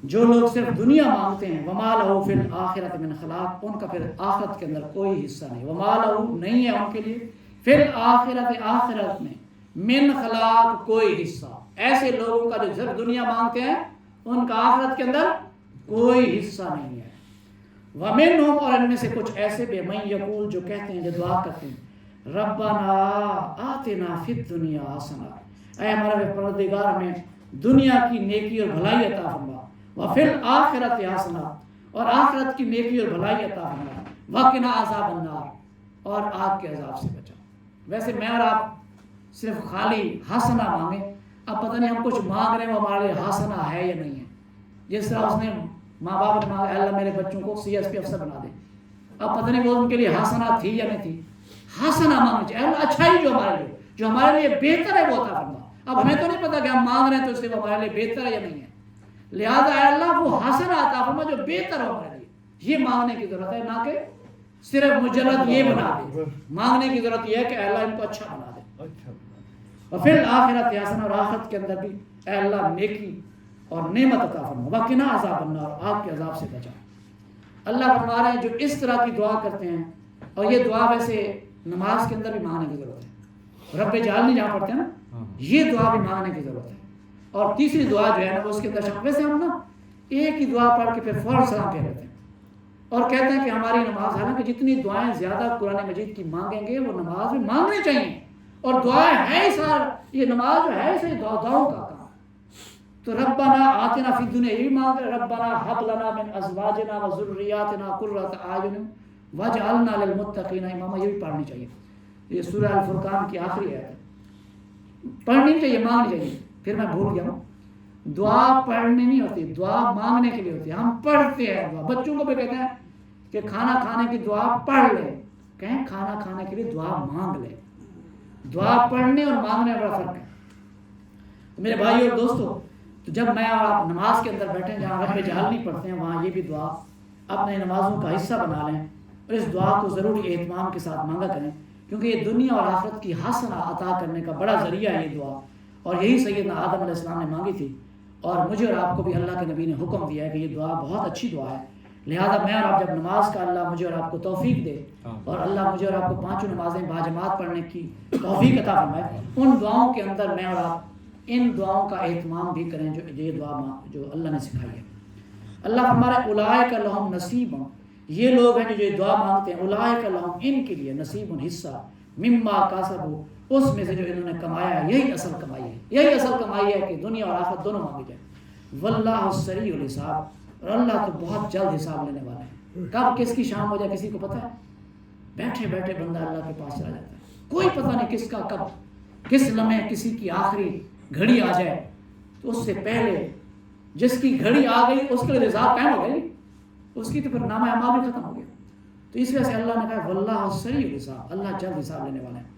جو لوگ صرف دنیا مانگتے ہیں، وما لہ فی الآخرۃ من خلاق، ان کا پھر آخرت کے اندر کوئی حصہ نہیں، وما لہ نہیں ہے ان کے لیے، فی الآخرۃ آخرت میں، من خلاق کوئی حصہ۔ ایسے لوگوں کا جو صرف دنیا مانگتے ہیں ان کا آخرت کے اندر کوئی حصہ نہیں ہے۔ ومنہم، اور ان میں سے کچھ ایسے بھی، من یقول، جو کہتے ہیں، جو دعا کرتے ہیں، ربنا آتنا فی الدنیا حسنہ، اے ہمارے پروردگار ہمیں دنیا کی نیکی اور بھلائی عطا فرما، وفی الآخرۃ حسنہ، اور آخرت کی نیکی اور بھلائی عطا فرما، وقنا عذاب النار، اور آگ کے عذاب سے بچا۔ ویسے میں اور آپ صرف خالی حسنہ مانگیں، اب پتہ نہیں ہم کچھ مانگ رہے ہیں وہ ہمارے لیے حسنہ ہے یا نہیں ہے۔ جس طرح اس نے ماں باپ نے مانگا اللہ میرے بچوں کو سی ایس پی افسر بنا دے، اب پتہ نہیں وہ ان کے لیے حسنہ تھی یا نہیں تھی۔ حسنہ مانگنا چاہیے، اللہ اچھائی جو ہمارے لیے بہتر ہے وہ عطا فرما۔ اب ہمیں تو نہیں پتا کہ ہم مانگ رہے ہیں تو اس سے وہ ہمارے لیے بہتر ہے یا نہیں ہے، لہذا اے اللہ وہ حسنہ عطا فرما جو بہتر ہو ہمارے لیے، یہ مانگنے کی ضرورت ہے، نہ کہ صرف مجرد یہ بنا دے۔ مانگنے کی ضرورت یہ ہے کہ اے اللہ ان کو اچھا بنا دے۔ اور پھر آخرت حسنہ، اور آخرت کے اندر بھی اے اللہ نیکی اور نعمت عطا فرما، وقنا عذاب النار، آگ کے عذاب سے بچا۔ اللہ فرما رہے ہیں جو اس طرح کی دعا کرتے ہیں، اور یہ دعا ویسے نماز کے اندر بھی مانگنے کی ضرورت ہے، رب جعلنی جہاں پڑھتے ہیں نا، یہ دعا بھی مانگنے کی ضرورت ہے۔ اور تیسری دعا جو ہے نا اس کے اندر ویسے ہم نا ایک ہی دعا پڑھ کے پھر فوراً سلام پھیر لیتے ہیں اور کہتے ہیں کہ ہماری نماز، حالانکہ جتنی دعائیں زیادہ قرآن مجید کی مانگیں گے وہ نماز میں مانگنی چاہیے، اور دعائیں ہے ہی سارا، یہ نماز جو ہے صحیح دعاؤں کا کام۔ تو ربنا آتنا فی الدنیا، یہ بھی مانگ رہے ربنا حب لنا من ازواجنا و ذریاتنا قرۃ اعین واجعلنا للمتقین اماما، یہ بھی پڑھنی چاہیے۔ یہ سورہ الفرقان کی آخری آیت ہے، پڑھنی چاہیے، مانگنی چاہیے۔ پھر میں بھول گیا ہوں، دعا پڑھنے نہیں ہوتی، دعا مانگنے کے لیے ہوتی ہے۔ ہم پڑھتے ہیں دعا، بچوں کو بھی کہتے ہیں کہ کھانا کھانے کی دعا پڑھ لے، کہیں کھانا کھانے کے لیے دعا مانگ لے۔ دعا پڑھنے اور مانگنے میں بڑا فرق ہے۔ تو میرے بھائی اور دوستو، تو جب میں اور آپ نماز کے اندر بیٹھیں جہاں رب جعلنی پڑھتے ہیں، وہاں یہ بھی دعا اپنے نمازوں کا حصہ بنا لیں، اور اس دعا کو ضروری اہتمام کے ساتھ مانگا کریں، کیونکہ یہ دنیا اور آخرت کی حسنہ عطا کرنے کا بڑا ذریعہ ہے یہ دعا، اور یہی سیدنا آدم علیہ السلام نے مانگی تھی، اور مجھے اور آپ کو بھی اللہ کے نبی نے حکم دیا ہے کہ یہ دعا بہت اچھی دعا ہے۔ لہذا میں اور آپ جب نماز کا اللہ مجھے اور آپ کو توفیق دے، اور اللہ مجھے اور آپ کو پانچوں نمازیں باجماعت پڑھنے کی توفیق عطا فرمائے، ان دعاؤں کے اندر میں اور آپ ان دعاؤں کا اہتمام بھی کریں جو یہ دعا جو اللہ نے سکھائی ہے۔ اللہ ہمارے اولئک لہم نصیب، یہ لوگ ہیں جو یہ دعا مانگتے ہیں، اولئک لہم، ان کے لیے نصیب حصہ، مما کسبوا، اس میں سے جو انہوں نے کمایا ہے، یہی اصل کمائی ہے، یہی اصل کمائی ہے کہ دنیا اور آخرت دونوں مانگی جائے۔ واللہ سریع الحساب، اور اللہ تو بہت جلد حساب لینے والا ہے۔ کب کس کی شام ہو جائے کسی کو پتہ ہے؟ بیٹھے بیٹھے بندہ اللہ کے پاس چلا جاتا ہے، کوئی پتہ نہیں کس کا کب کس لمحے کسی کی آخری گھڑی آ جائے، تو اس سے پہلے جس کی گھڑی آ گئی اس کے لیے حساب قائم ہو گئی، اس کی تو پھر نامہ اعمال بھی ختم ہو گیا۔ تو اس وجہ سے اللہ نے کہا واللہ سریع الحساب، اللہ جلد حساب لینے والا ہے۔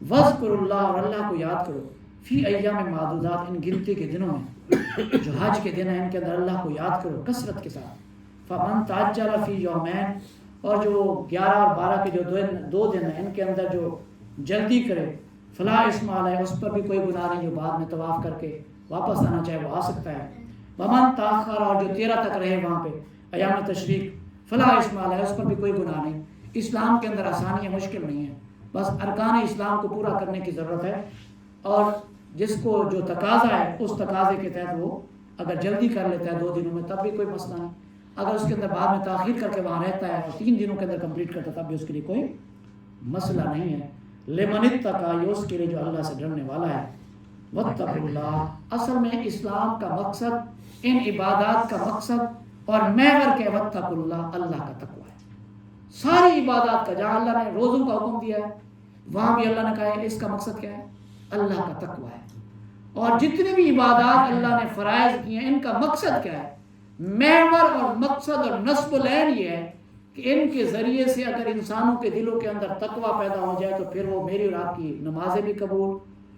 وذکر اللہ، اور اللہ کو یاد کرو، فی ایام معدودات، ان گنتی کے دنوں میں جو حج کے دن ہیں ان کے اندر اللہ کو یاد کرو کثرت کے ساتھ۔ فمن تعجل فی یومین، اور جو 11 اور 12 کے جو دو دن ہیں ان کے اندر جو جلدی کرے، فلا اسم علیہ، اس پر بھی کوئی گناہ نہیں، جو بعد میں طواف کر کے واپس آنا چاہے وہ آ سکتا ہے۔ ومن تاخر، اور جو 13 تک رہے وہاں پہ ایام تشریق، فلا اسم علیہ، اس پر بھی کوئی گناہ نہیں۔ اسلام کے اندر آسانی ہے، مشکل نہیں ہے، بس ارکان اسلام کو پورا کرنے کی ضرورت ہے، اور جس کو جو تقاضا ہے اس تقاضے کے تحت وہ اگر جلدی کر لیتا ہے 2 دنوں میں تب بھی کوئی مسئلہ نہیں، اگر اس کے اندر بعد میں تاخیر کر کے وہاں رہتا ہے اور 3 دنوں کے اندر کمپلیٹ کرتا ہے تب بھی اس کے لیے کوئی مسئلہ نہیں ہے۔ لمن اتقی، یہ اس کے لیے جو اللہ سے ڈرنے والا ہے۔ واتقوا اللہ، اصل میں اسلام کا مقصد، ان عبادات کا مقصد اور محور کے واتقوا اللہ، اللہ کا تقوی ہے۔ ساری عبادات کا، جہاں اللہ نے روزوں کا حکم دیا ہے وہاں بھی اللہ نے کہا ہے اس کا مقصد کیا ہے؟ اللہ کا تقوی ہے۔ اور جتنی بھی عبادات اللہ نے فرائض کی ہیں ان کا مقصد کیا ہے؟ محور اور مقصد اور نصب العین یہ ہے کہ ان کے ذریعے سے اگر انسانوں کے دلوں کے اندر تقوی پیدا ہو جائے تو پھر وہ میری اور آپ کی نمازیں بھی قبول،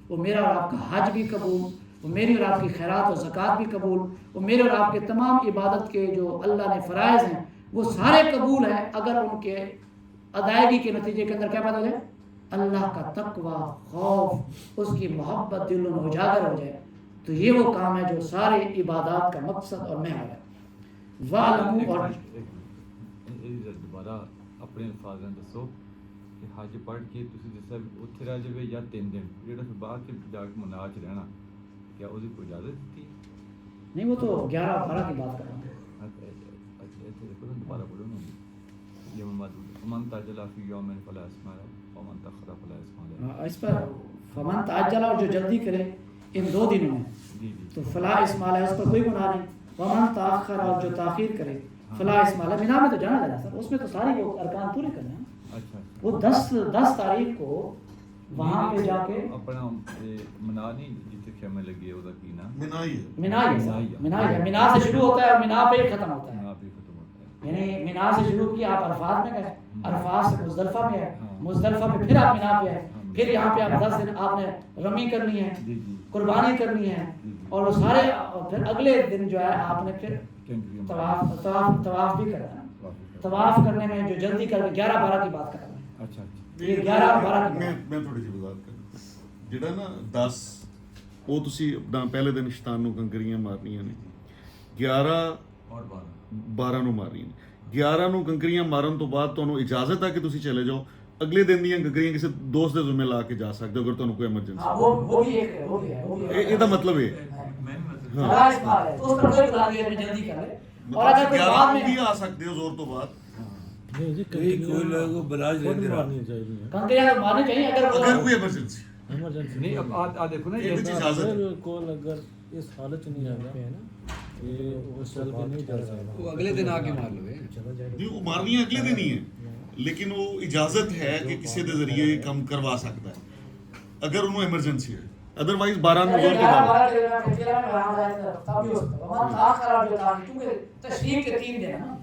وہ میرا اور آپ کا حج بھی قبول، وہ میری اور آپ کی خیرات و زکوٰۃ بھی قبول، وہ میرے اور آپ کے تمام عبادت کے جو اللہ نے فرائض ہیں وہ سارے قبول ہیں اگر ان کے ادائیگی کے نتیجے کے اندر کیا پیدا ہو جائے؟ اللہ کا تقوی، خوف، اس کی محبت دلوں میں اجاگر ہو جائے، تو یہ وہ کام ہے جو سارے عبادات کا مقصد اور محور ہے۔ وَعْلَمُوا، اور
دوبارہ اپنے الفاظ میں دسو کہ حج پڑھ کے تسی جس طرح اتنے رہ جائے یا 3 دن جہاں پھر بعد کے جا کے مناج رہنا، کیا اس کو اجازت دیتی؟
نہیں، وہ تو 11-12 کی بات کر رہا ہوں۔
دوبارہ پڑھو نا، یہ فمن تعجل فی یوم فلا اسم علیہ ومن تأخر فلا اسم علیہ۔
اس پر فمن تعجل، اور جو جلدی کرے ان 2 دنوں میں
جی
تو فلا اسم علیہ، اس پر کوئی گناہ نہیں۔ ومن تاخر اور جو تاخیر کرے فلا اسم علیہ. مینا میں تو جانا جانا سر اس میں تو ساری وہ ارکان پورے کرنے ہیں.
اچھا
وہ 10 تاریخ کو وہاں پہ جا کے
اپنا منا نہیں جتنے خیمے لگے وہ کی نا
منا ہی ہے.
مینا سے شروع ہوتا ہے اور مینا پہ ہی ختم ہوتا ہے.
منا بھی ختم ہوتا ہے.
یعنی مینا سے شروع کیا آپ عرفات میں گئے, عرفات سے مزدلفہ میں ہے, مزدلفہ پہ پھر آپ مینا پہ آئے, پھر یہاں پہ آپ 10 دن آپ نے رمی کرنی ہے, قربانی کرنی ہے, اور وہ سارے پھر اگلے دن جو ہے آپ نے پھر طواف بھی کرنا ہے. طواف کرنے میں جو جلدی کر کے 11-12 کی بات کرنا ہے.
اچھا
یہ 11-12 کی
ਮੈਂ ਥੋੜੀ ਜਿਹੀ ਵਜ਼ਾਹਤ ਕਰਾਂ. ਜਿਹੜਾ ਨਾ 10 ਉਹ ਤੁਸੀਂ ਆਪਣਾ ਪਹਿਲੇ ਦਿਨ ਸ਼ੈਤਾਨ ਨੂੰ ਕੰਕਰੀਆਂ ਮਾਰਨੀਆਂ ਨੇ, 11
اور
12 ਨੂੰ ਮਾਰਨੀਆਂ ਨੇ. 11 ਨੂੰ ਕੰਕਰੀਆਂ ਮਾਰਨ ਤੋਂ ਬਾਅਦ ਤੁਹਾਨੂੰ ਇਜਾਜ਼ਤ ਹੈ ਕਿ ਤੁਸੀਂ ਚਲੇ ਜਾਓ. ਅਗਲੇ ਦਿਨ ਦੀਆਂ ਕੰਕਰੀਆਂ ਕਿਸੇ ਦੋਸਤ ਦੇ ਜ਼ਿੰਮੇ ਲਾ ਕੇ ਜਾ ਸਕਦੇ ਹੋ ਅਗਰ ਤੁਹਾਨੂੰ ਕੋਈ ਐਮਰਜੈਂਸੀ.
وہ بھی ایک ہے.
ਇਹਦਾ ਮਤਲਬ ਇਹ ਹੈ.
اور اگر کوئی بعد میں
بھی آ سکتے ہو زور تو بعد.
کوئی لوگوں کو بلاج لیتے
مارنی چاہیے.
کنکریاں تو مارنی چاہیے
اگر
اگر
کوئی ایمرجنسی
ایمرجنسی
نہیں. اب دیکھو نا
یہ بھی
یہ
اجازت ہے.
کو اگر اس حالت میں نہیں آتا ہے نا یہ اس چل کے نہیں جا سکتا.
وہ اگلے دن آ کے مار لو.
نہیں وہ مارنی اگلے دن ہی ہے, لیکن وہ اجازت ہے کہ کسی کے ذریعے کم کروا سکتا ہے اگر انہوں ایمرجنسی ہے. ادروائز 12 میں زور کے بعد
تشریف کے 3 دن ہے نا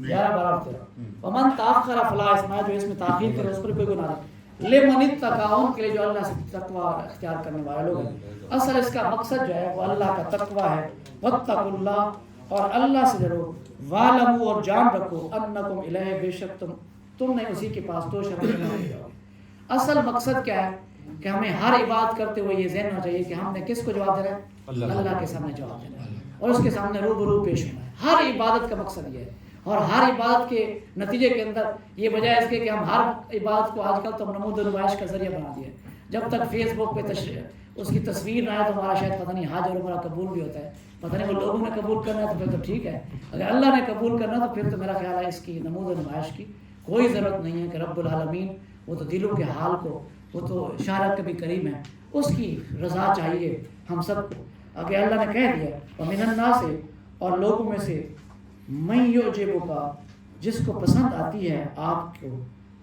11-12 ومن تاخر فلا اسم علیہ. جو اس میں تاخیر کرے اس پر کوئی گناہ نہیں. لمن اتقوا ان کے لیے جو اللہ سے تقوی اختیار کرنے والے لوگ ہیں. اصل اس کا مقصد جو ہے وہ اللہ کا تقوی ہے. واتقوا اللہ اور اللہ سے ڈرو. وَاعْلَمُوا اور جان رکھو انکم الیہ بے شک تم نے اسی کے پاس تو شرم نہیں جاؤ. اصل مقصد کیا ہے کہ ہمیں ہر عبادت کرتے ہوئے یہ ذہن ہونا چاہیے کہ ہم نے کس کو جواب دینا ہے؟ اللہ کے سامنے جواب دینا ہے اور اس کے سامنے روبرو پیش ہونا ہے. ہر عبادت کا مقصد یہ ہے. اور ہر عبادت کے نتیجے کے اندر یہ بجائے اس کے کہ ہم ہر عبادت کو آج کل تو نمود و نمائش کا ذریعہ بنا دیا ہے. جب تک فیس بک پہ اس کی تصویر نہ آئے تو ہمارا شاید پتہ نہیں حج اور عمرہ قبول بھی ہوتا ہے. پتہ نہیں وہ لوگوں نے قبول کرنا ہے تو پھر تو ٹھیک ہے, اگر اللہ نے قبول کرنا تو پھر تو میرا خیال ہے اس کی نمود و نمائش کی کوئی ضرورت نہیں ہے. کہ رب العالمین وہ تو دلوں کے حال کو, وہ تو شارت کبھی کریم ہے, اس کی رضا چاہیے ہم سب کو. اگر اللہ نے کہہ دیا وَمِنَ النَّاسِ اور لوگوں میں سے من یعجبک جس کو پسند آتی ہے آپ کو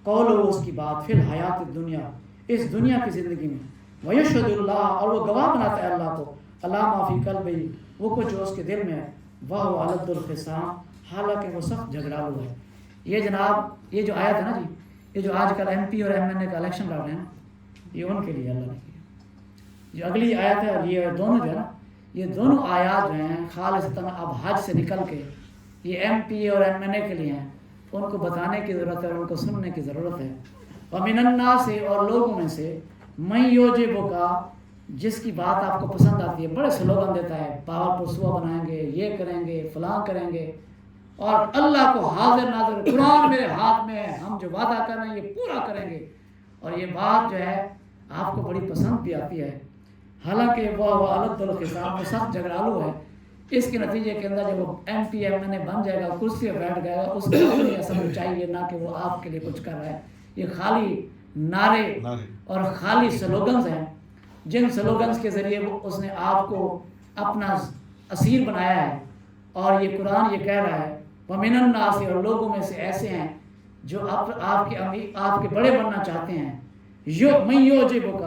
قولو اس کی بات فی الحیات دنیا اس دنیا کی زندگی میں, ویشہد اللہ اور وہ گواہ بناتا ہے اللہ کو علی ما فی قلبہ وہ کچھ جو اس کے دل میں ہے, وَهُوَ أَلَدُّ الْخِصَامِ حالانکہ وہ سخت جھگڑالو ہے. یہ جناب یہ جو آیت ہے نا جی, یہ جو آج کل ایم پی اور ایم این اے کا الیکشن لڑ رہے ہیں نا, یہ ان کے لیے اللہ نے کیا. جو اگلی آیت ہے اور یہ دونوں جو ہے نا, یہ دونوں آیات جو ہیں خالصتاً اب حج سے نکل کے یہ ایم پی اور ایم این اے کے لیے ہیں. ان کو بتانے کی ضرورت ہے اور ان کو سننے کی ضرورت ہے. وَمِنَ النَّاسِ اور لوگوں میں سے مَن یُعْجِبُکَ جس کی بات آپ کو پسند آتی ہے, بڑے سلوگن دیتا ہے, پاور پرسوا بنائیں گے, یہ کریں گے, فلاں کریں گے, اور اللہ کو حاضر ناظر قرآن میرے ہاتھ میں ہے, ہم جو وعدہ کر رہے ہیں یہ پورا کریں گے. اور یہ بات جو ہے آپ کو بڑی پسند بھی آتی ہے, حالانکہ وہ الد الخصام میں سخت جھگڑالو ہے. اس کے نتیجے کے اندر جب وہ ایم پی ایم این اے بن جائے گا, کرسی پہ بیٹھ گئے گا, اس کو اپنی اصل چاہیے نہ کہ وہ آپ کے لیے کچھ کر رہا ہے. یہ خالی نعرے اور خالی سلوگنز ہیں, جن سلوگنز کے ذریعے وہ اس نے آپ کو اپنا اسیر بنایا ہے. اور یہ قرآن یہ کہہ رہا ہے وَمِنَ النَّاسِ اور لوگوں میں سے ایسے ہیں جو آپ کے بڑے بننا چاہتے ہیں. مَن یُعْجِبُکَ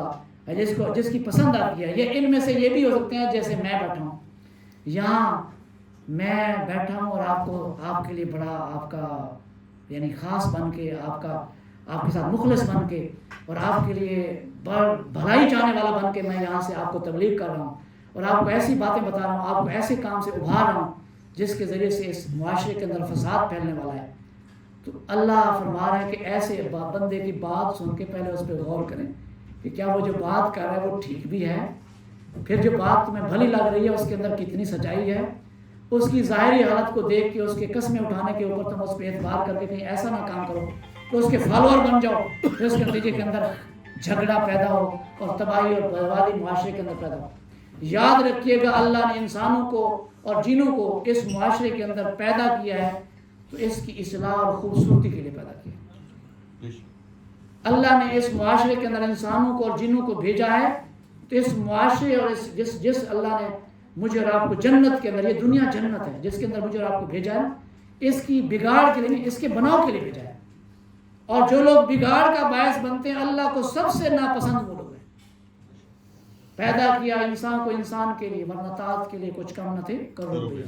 جس کی پسند آتی ہے. یہ ان میں سے یہ بھی ہو سکتے ہیں جیسے میں بیٹھا ہوں یہاں, میں بیٹھا ہوں اور آپ کے لیے بڑا آپ کا یعنی خاص بن کے آپ کے ساتھ مخلص بن کے اور آپ کے لیے بھلائی چاہنے والا بن کے میں یہاں سے آپ کو تبلیغ کر رہا ہوں اور آپ کو ایسی باتیں بتا رہا ہوں, آپ کو ایسے کام سے ابھار رہا ہوں جس کے ذریعے سے اس معاشرے کے اندر فساد پھیلنے والا ہے. تو اللہ فرما رہے ہیں کہ ایسے بندے کی بات سن کے پہلے اس پہ غور کریں کہ کیا وہ جو بات کر رہا ہے وہ ٹھیک بھی ہے, پھر جو بات تمہیں بھلی لگ رہی ہے اس کے اندر کتنی سچائی ہے. اس کی ظاہری حالت کو دیکھ کے اس کے قسمیں اٹھانے کے اوپر تم اس پہ اعتبار کر کے کہیں ایسا نہ کام کرو کہ اس کے فالوور بن جاؤ, پھر اس کے نتیجے کے اندر جھگڑا پیدا ہو اور تباہی اور بربادی معاشرے کے اندر پیدا ہو. یاد رکھیے گا اللہ نے انسانوں کو اور جنوں کو اس معاشرے کے اندر پیدا کیا ہے تو اس کی اصلاح اور خوبصورتی کے لیے پیدا کیا. اللہ نے اس معاشرے کے اندر انسانوں کو اور جنوں کو بھیجا ہے تو اس معاشرے اور جس اللہ نے مجھے اور آپ کو جنت کے اندر، یہ دنیا جنت ہے جس کے اندر مجھے اور آپ کو بھیجا ہے، اس کی بگاڑ کے لیے نہیں، اس کے بناؤ کے لیے بھیجا ہے. اور جو لوگ بگاڑ کا باعث بنتے ہیں اللہ کو سب سے ناپسند وہ لوگ ہیں. پیدا کیا انسان کو انسان کے لیے، ورنہ طاعت کے لیے کچھ کم نہ تھے کرو دیا.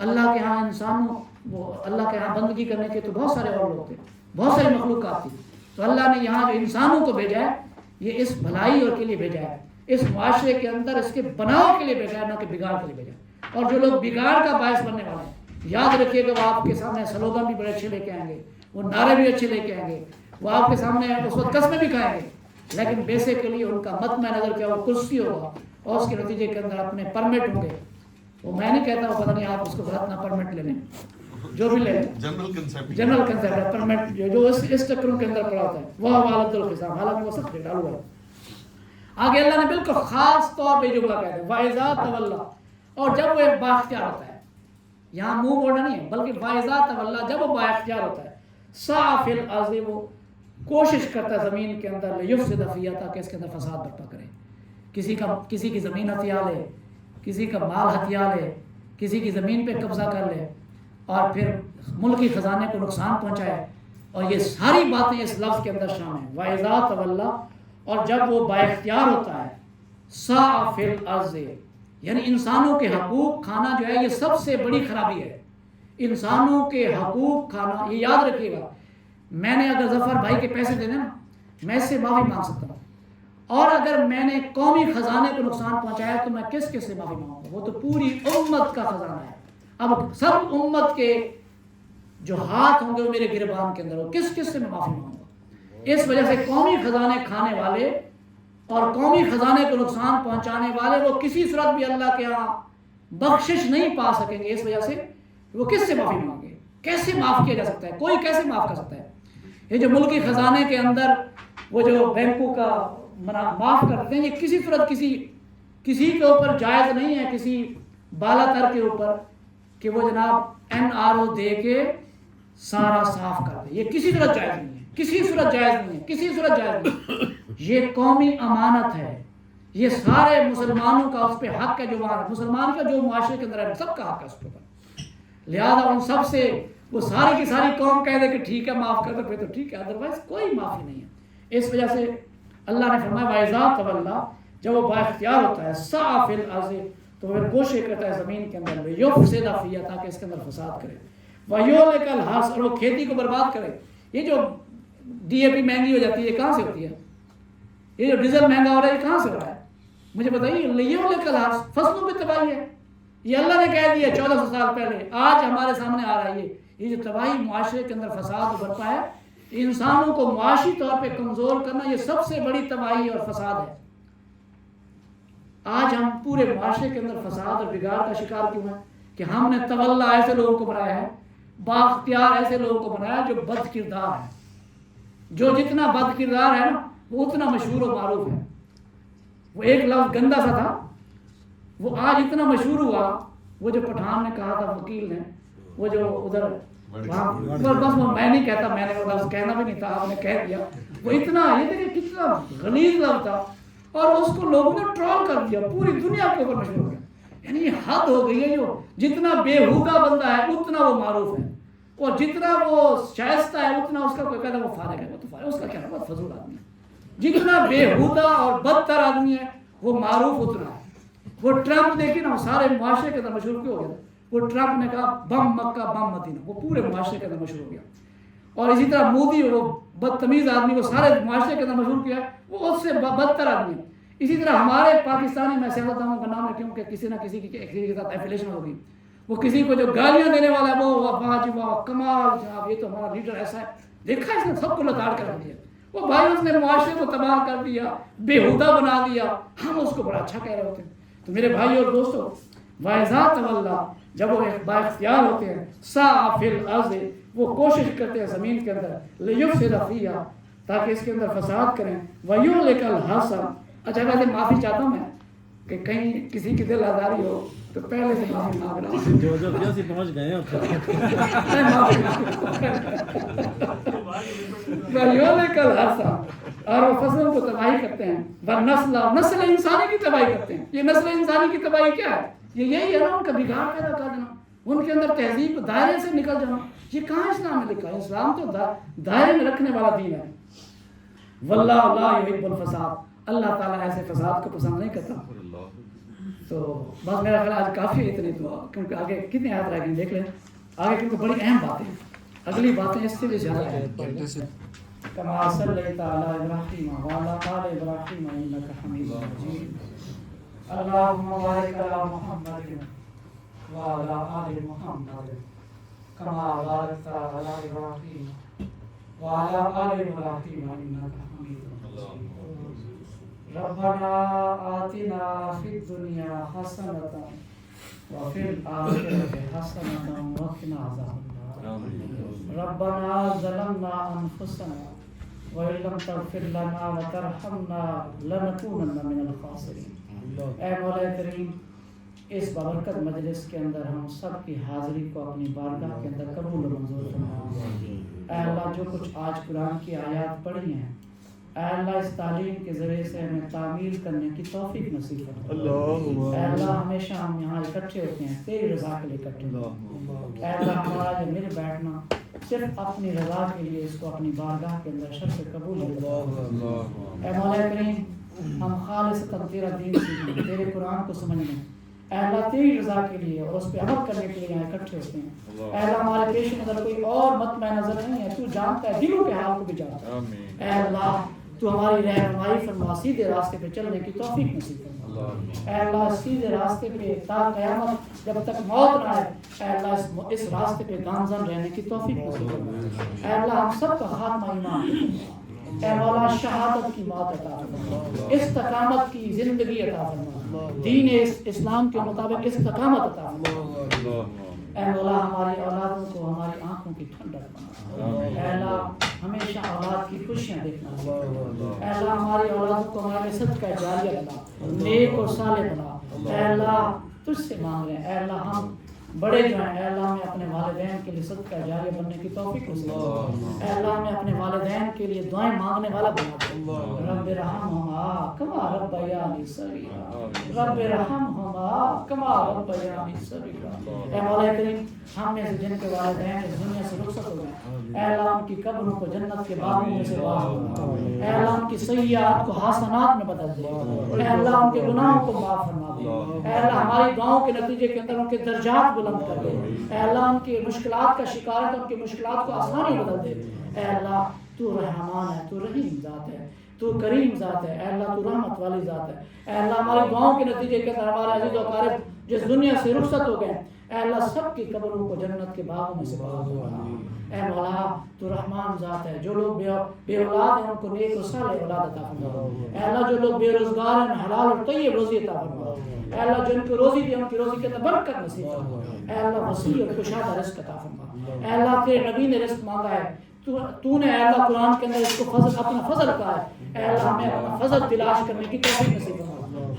اللہ کے ہاں انسانوں، وہ اللہ کے ہاں بندگی کرنے کے تو بہت سارے اور لوگ تھے، بہت ساری مخلوقات تھی. تو اللہ نے یہاں جو انسانوں کو بھیجا ہے یہ اس بھلائی اور کے لیے بھیجا ہے، اس معاشرے کے اندر اس کے بناؤ کے لیے بھیجا ہے، نہ کہ بگاڑ کے لیے بھیجا ہے. اور جو لوگ بگاڑ کا باعث بننے والے ہیں، یاد رکھیے گا وہ آپ کے سامنے سلوگن بھی بڑے اچھے لے کے آئیں گے، وہ نعرے بھی اچھے لے کے آئیں گے، وہ آپ کے سامنے اس وقت قسمیں بھی کھائیں گے، لیکن بیسیکلی ان کا مطمع نظر کیا وہ کرسی ہوگا اور اس کے نتیجے کے اندر اپنے پرمٹ ہوں گے. وہ میں نہیں کہتا ہوں، پتہ نہیں آپ اس کو غلط نہ پرمٹ لے لیں، جو بھی لے لیں، جنرل کنسیپٹ پرمٹ جو اس چکروں کے اندر پڑا ہوتا ہے وہ والد الخصام، حالانکہ وہ سب ڈالا ہوا ہے. آگے اللہ نے بالکل خاص طور پہ جملہ کہہ دیا وَإِذَا تَوَلَّى، اور جب وہ ایک بااختیار ہوتا ہے، یہاں منہ موڑنا نہیں ہے بلکہ وَإِذَا تَوَلَّى، جب وہ بااختیار ہوتا ہے، سَعَىٰ فِي الْأَرْضِ، وہ کوشش کرتا ہے زمین کے اندر، لِيُفْسِدَ فِيهَا، تاکہ اس کے اندر فساد برپا کرے. کسی کی زمین ہتھیا لے، کسی کا مال ہتھیا لے، کسی کی زمین پہ قبضہ کر لے اور پھر ملکی خزانے کو نقصان پہنچائے. اور یہ ساری باتیں اس لفظ کے اندر شامل ہیں وَإِذَا تَوَلَّى. اور جب وہ بااختیار ہوتا ہے سَعَىٰ فِي الْأَرْضِ، یعنی انسانوں کے حقوق کھانا جو ہے یہ سب سے بڑی خرابی ہے. انسانوں کے حقوق کھانا، یہ یاد رکھیے گا. میں نے اگر ظفر بھائی کے پیسے دینے نا، میں اس سے معافی مانگ سکتا ہوں، اور اگر میں نے قومی خزانے کو نقصان پہنچایا تو میں کس سے معافی مانگوں گا؟ وہ تو پوری امت کا خزانہ ہے. اب سب امت کے جو ہاتھ ہوں گے وہ میرے گربان کے اندر ہو، کس سے میں معافی مانگوں گا؟ اس وجہ سے قومی خزانے کھانے والے اور قومی خزانے کو نقصان پہنچانے والے وہ کسی صورت بھی اللہ کے ہاں بخشش نہیں پا سکیں گے. اس وجہ سے وہ کس سے معافی مانگے؟ کیسے معاف کیا جا سکتا ہے؟ کوئی کیسے معاف کر سکتا ہے؟ یہ جو ملکی خزانے کے اندر وہ جو بینکوں کا معاف کرتے ہیں، یہ کسی صورت کسی کے اوپر جائز نہیں ہے، کسی بالا تر کے اوپر کہ وہ جناب NRO دے کے سارا صاف کر دے. یہ کسی صورت جائز نہیں ہے، کسی صورت جائز نہیں ہے، کسی صورت جائز نہیں. یہ قومی امانت ہے، یہ سارے مسلمانوں کا اس پہ حق ہے. جو وہاں مسلمان کا جو معاشرے کے اندر ہے سب کا حق ہے اس کے اوپر. لہذا ان سب سے وہ ساری کی ساری قوم کہہ دے کہ ٹھیک ہے معاف کر دو پھر تو ٹھیک ہے، ادروائز کوئی معافی نہیں ہے. اس وجہ سے اللہ نے فرمایا وَإِذَا تَوَلَّى، جب وہ بااختیار ہوتا ہے سَعَىٰ فِي الْأَرْضِ، تو پھر کوشش کرتا ہے زمین کے اندر لِيُفْسِدَ فِيهَا، تاکہ اس کے اندر فساد کرے. وَيُهْلِكَ الْحَرْثَ، اور وہ کھیتی کو برباد کرے. یہ جو DAP مہنگی ہو جاتی ہے یہ کہاں سے ہوتی ہے؟ یہ جو ڈیزل مہنگا ہو رہا ہے یہ کہاں سے ہو رہا ہے؟ مجھے بتائیے. لِيُهْلِكَ الْحَرْثَ، فصلوں پہ تباہی ہے. یہ اللہ نے کہہ دیا 1400 سال پہلے، آج ہمارے سامنے آ رہا ہے. یہ جو تباہی معاشرے کے اندر فساد برپا ہے، انسانوں کو معاشی طور پہ کمزور کرنا، یہ سب سے بڑی تباہی اور فساد ہے. آج ہم پورے معاشرے کے اندر فساد اور بگاڑ کا شکار کیوں ہیں؟ کہ ہم نے تولا ایسے لوگوں کو بنایا ہے، بااختیار ایسے لوگوں کو بنایا جو بد کردار ہے. جو جتنا بد کردار ہے نا وہ اتنا مشہور و معروف ہے. وہ ایک لفظ گندا سا تھا، وہ آج اتنا مشہور ہوا. وہ جو پٹھان نے کہا تھا وکیل نے، وہ جو ادھر بس وہ میں نہیں کہتا، میں نے وہ لفظ کہنا بھی نہیں تھا، آپ نے کہہ دیا. وہ اتنا، یہ دیکھیں کتنا غلیظ لفظ تھا، اور اس کو لوگوں نے ٹرول کر دیا، پوری دنیا کے اوپر مشہور ہو گیا. یعنی یہ حد ہو گئی ہے. جو جتنا بےہودہ بندہ ہے اتنا وہ معروف ہے، اور جتنا وہ شائستہ ہے اتنا اس کا کوئی کہتا ہے وہ فارغ ہے. وہ تو فارغ، اس کا کیا ہے، بہت فضول آدمی ہے. جتنا بےہودہ اور بدتر آدمی ہے وہ معروف اتنا ہے. وہ ٹرمپ دیکھیے نا، سارے معاشرے کے اندر مشہور کیوں ہو گیا؟ وہ ٹرمپ نے کہا بم مکہ بم مدینہ، وہ پورے معاشرے کے اندر مشہور ہو گیا. اور اسی طرح مودی، وہ بدتمیز آدمی، وہ سارے معاشرے کے اندر مشہور کیا ہے، وہ اس سے بدتر آدمی ہے. اسی طرح ہمارے پاکستانی، میں سہمت ہوں کا نام ہے کیونکہ کسی نہ کسی کے ساتھ ایفیلیشن ہوگی. وہ کسی کو جو گالیاں دینے والا ہے وہ واہ جی واہ کمال جناب، یہ تو ہمارا لیڈر ایسا ہے، دیکھا اس نے سب کو لتاڑ کر دیا. وہ بھائی اس نے معاشرے کو تباہ کر دیا، بےہودہ بنا دیا، ہم اس کو بڑا اچھا کہہ رہے ہوتے ہیں. تو میرے بھائی اور دوستو، وَإِذَا تَوَلَّى، جب وہ بااختیار ہوتے ہیں سَعَىٰ فِي الْأَرْضِ، وہ کوشش کرتے ہیں زمین کے اندر لِيُفْسِدَ فِيهَا، تاکہ اس کے اندر فساد کریں. وَيُهْلِكَ الْحَرْثَ. اچھا ویسے معافی چاہتا ہوں میں کہ کہیں کسی کی دل آزاری ہو تو پہلے سے معافی مانگ رہا ہوں.
جو کیا پہنچ گئے ہیں
وَيُهْلِكَ الْحَرْثَ، اور وہ فصلوں کو تباہی کرتے ہیں. وَالنَّسْلَ، نسل انسانی کی تباہی کرتے ہیں. یہ نسل انسانی کی تباہی کیا ہے؟ یہ یہی ہے نا ان کا بگاڑ پیدا کر دینا، ان کے اندر تہذیب دائرے سے نکل جانا. یہ کہاں اسلام میں لکھا ہے؟ اسلام تو دائرے میں رکھنے والا دین ہے. واللہ لا یحب الفساد، اللہ تعالیٰ ایسے فساد کو پسند نہیں کرتا. تو بس میرا خیال آج کافی ہے اتنی دعا، کیونکہ آگے کتنے آیات رہ گئی دیکھ لیں آگے، کیونکہ بڑی اہم باتیں اگلی باتیں اس سے بھی زیادہ ہیں. کما صلیت علی ابراہیم وعلی آل ابراہیم انک حمید مجید. اللہم بارک علی محمد وعلی آل محمد کما بارکت علی ابراہیم وعلی آل ابراہیم انک حمید مجید. ربنا آتنا فی الدنیا حسنۃ وفی الآخرۃ حسنۃ وقنا عذاب النار. ربنا ظلمنا انفسنا وإن لم تغفر لنا وترحمنا لنكونن من الخاسرین. اے مولا کریم، اس بابرکت مجلس کے اندر ہم سب کی حاضری کو اپنی بارگاہ کے اندر قبول و منظور فرما. اے اللہ، جو کچھ آج قرآن کی آیات پڑھی ہیں، اے اللہ اس تعلیم کے ذریعے سے ہمیں تعمیل کرنے کی توفیق نصیب فرما. اے اللہ ہمیشہ ہم یہاں اکٹھے ہوتے ہیں تیری رضا کے لیے اکٹھے ہوتے ہیں. اے اللہ ہمارا یہ مل بیٹھنا صرف اپنی رضا کے لیے، اس کو اپنی بارگاہ کے اندر شرط سے قبول کرنا. اے مولا کریم، ہم خالصتاً تیرا دین سیکھیں، تیرے قرآن کو سمجھیں، اے اللہ تیری رضا کے لیے اور اس پہ عمل کرنے کے لیے یہاں اکٹھے ہوتے ہیں. اے اللہ ہمارے پیش نظر کوئی اور مطمع نظر نہیں ہے، تو جانتا ہے دلوں کے حال کو بھی جانتا ہے. اے اللہ تو ہماری رہنمائی فرما، سیدھے راستے پہ چلنے کی توفیق نصیب فرما. اے اللہ سیدھے راستے پہ تا قیامت جب تک موت نہ آئے، اے اللہ اس راستے پہ گامزن رہنے کی توفیق نصیب فرما. اے اللہ ہم سب کا خاتمہ ایمان فرما. اے مولا شہادت کی موت عطا فرما، استقامت کی زندگی عطا فرما، دین اسلام کے مطابق استقامت عطا فرما. اے مولا ہماری اولادوں کو ہماری آنکھوں کی ٹھنڈک بنا. اے اللہ ہمیشہ اولاد کی خوشیاں دیکھنا. اے اللہ ہماری اولادوں کو ہمارے صدقہ جاریہ بنا، نیک اور صالح بنا. اے اللہ تجھ سے مانگ رہے ہیں، اے اللہ ہم بڑے جو ہیں، اے اللہ ہمیں اپنے والدین کے لیے صدقہ جاریہ بننے کی توفیق نصیب فرما. اے اللہ ہمیں اپنے والدین کے لیے دعائیں مانگنے والا بنا. رب ارحمہما کما ربیانی صغیرا، رب ارحمہما کما ربیانی صغیرا. اے مولا کریم، ہم میں سے جن کے والدین اس دنیا سے رخصت ہو گئے، اے اللہ ان کی قبروں کو جنت کے باغوں میں سے باغ بنا. اے اللہ ان کی سیئات کو حسنات میں بدل دے. اے اللہ ان کے گناہوں کو معاف فرما دے. اے اللہ ہماری دعاؤں کے نتیجے کے اندر ان کے درجات بلند کر دے. اے اللہ ان کی مشکلات کا شکار ہے تو ان کی مشکلات کو آسانی بدل دے. اے اللہ تو رحمان ہے، تو رحیم ذات ہے، تو کریم ذات ہے. اے اللہ تو رحمت والی ذات ہے. اے اللہ ہماری دعاؤں کے نتیجے کے اندر ہمارے عزیز و اقارب جس دنیا سے رخصت ہو گئے، اے اللہ سب کی قبروں کو جنت کے باغوں میں سے باغ بنا. اے مولا تو رحمان ذات ہے، جو لوگ بے اولاد ہیں ان کو نیک و صالح اولاد عطا فرما. اے اللہ جو لوگ بے روزگار ہیں حلال اور طیب روزی عطا فرما. اے اللہ جن کو روزی دی ان کی روزی کے اندر برکت نصیب فرما. اے اللہ وسیع اور کشادہ رزق عطا فرما. اے اللہ تیرے نبی نے رزق مانگا ہے، تو نے اے اللہ قرآن کے اندر اس کو فضل اپنا فضل کہا ہے. اے اللہ ہمیں اپنا فضل تلاش کرنے کی توفیق نصیب فرما.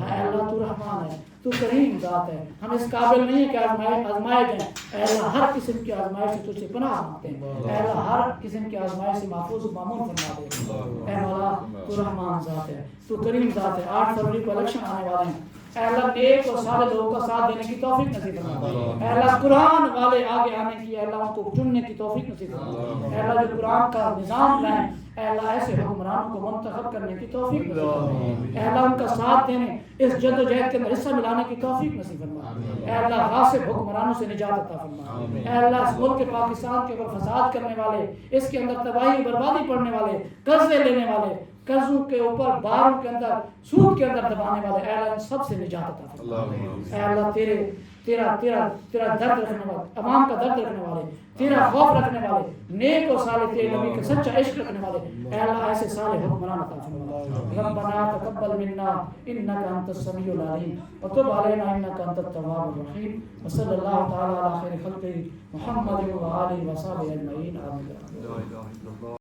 اے اللہ تو رحمان ہے، تو کریم ذات ہے، ہم اس قابل نہیں ہیں کہ آزمائے جائیں. اے اللہ ہر قسم کی آزمائش سے تجھ سے پناہ مانگتے ہیں. اے اللہ ہر قسم کی آزمائش سے محفوظ و مامون فرما دے. اے مولا تو رحمان ذات ہے، تو کریم ذات ہے. 8 فروری کو الیکشن آنے والے ہیں. اے اللہ نیک اور سارے لوگوں کا ساتھ دینے کی توفیق نصیب فرما. اے اللہ قرآن والے آگے آنے کی، اے اللہ ان کو چننے کی توفیق نصیب فرما. اے اللہ جو قرآن کا نظام لائیں، اے اللہ ایسے حکمرانوں کو منتخب کرنے کی توفیق نصیب فرما. اے اللہ ان کا ساتھ دینے، اس جد و جہد کے اندر حصہ ملانے کی توفیق نصیب فرما. اے اللہ غاصب حکمرانوں سے نجات عطا فرما. اے اللہ اس ملک پاکستان کے اوپر فساد کرنے والے، اس کے اندر تباہی بربادی پڑنے والے، قرضے لینے والے، قرضوں کے اوپر باروں کے اندر سود کے اندر دبانے والے، اے اللہ ان سب سے نجات عطا فرما. اے اللہ تیرا درد رکھنے والے، عوام کا درد رکھنے والے، تیرا خوف رکھنے والے، نیک و صالح تیرے نبی کا سچا عشق رکھنے والے، اے اللہ ایسے صالح حکمران عطا فرما. ربنا تقبل منا انك انت السميع العليم وتب علينا انك انت التواب الرحيم وصلى الله تعالى على خير خلقه محمد وآله وصحبه اجمعين. آمين.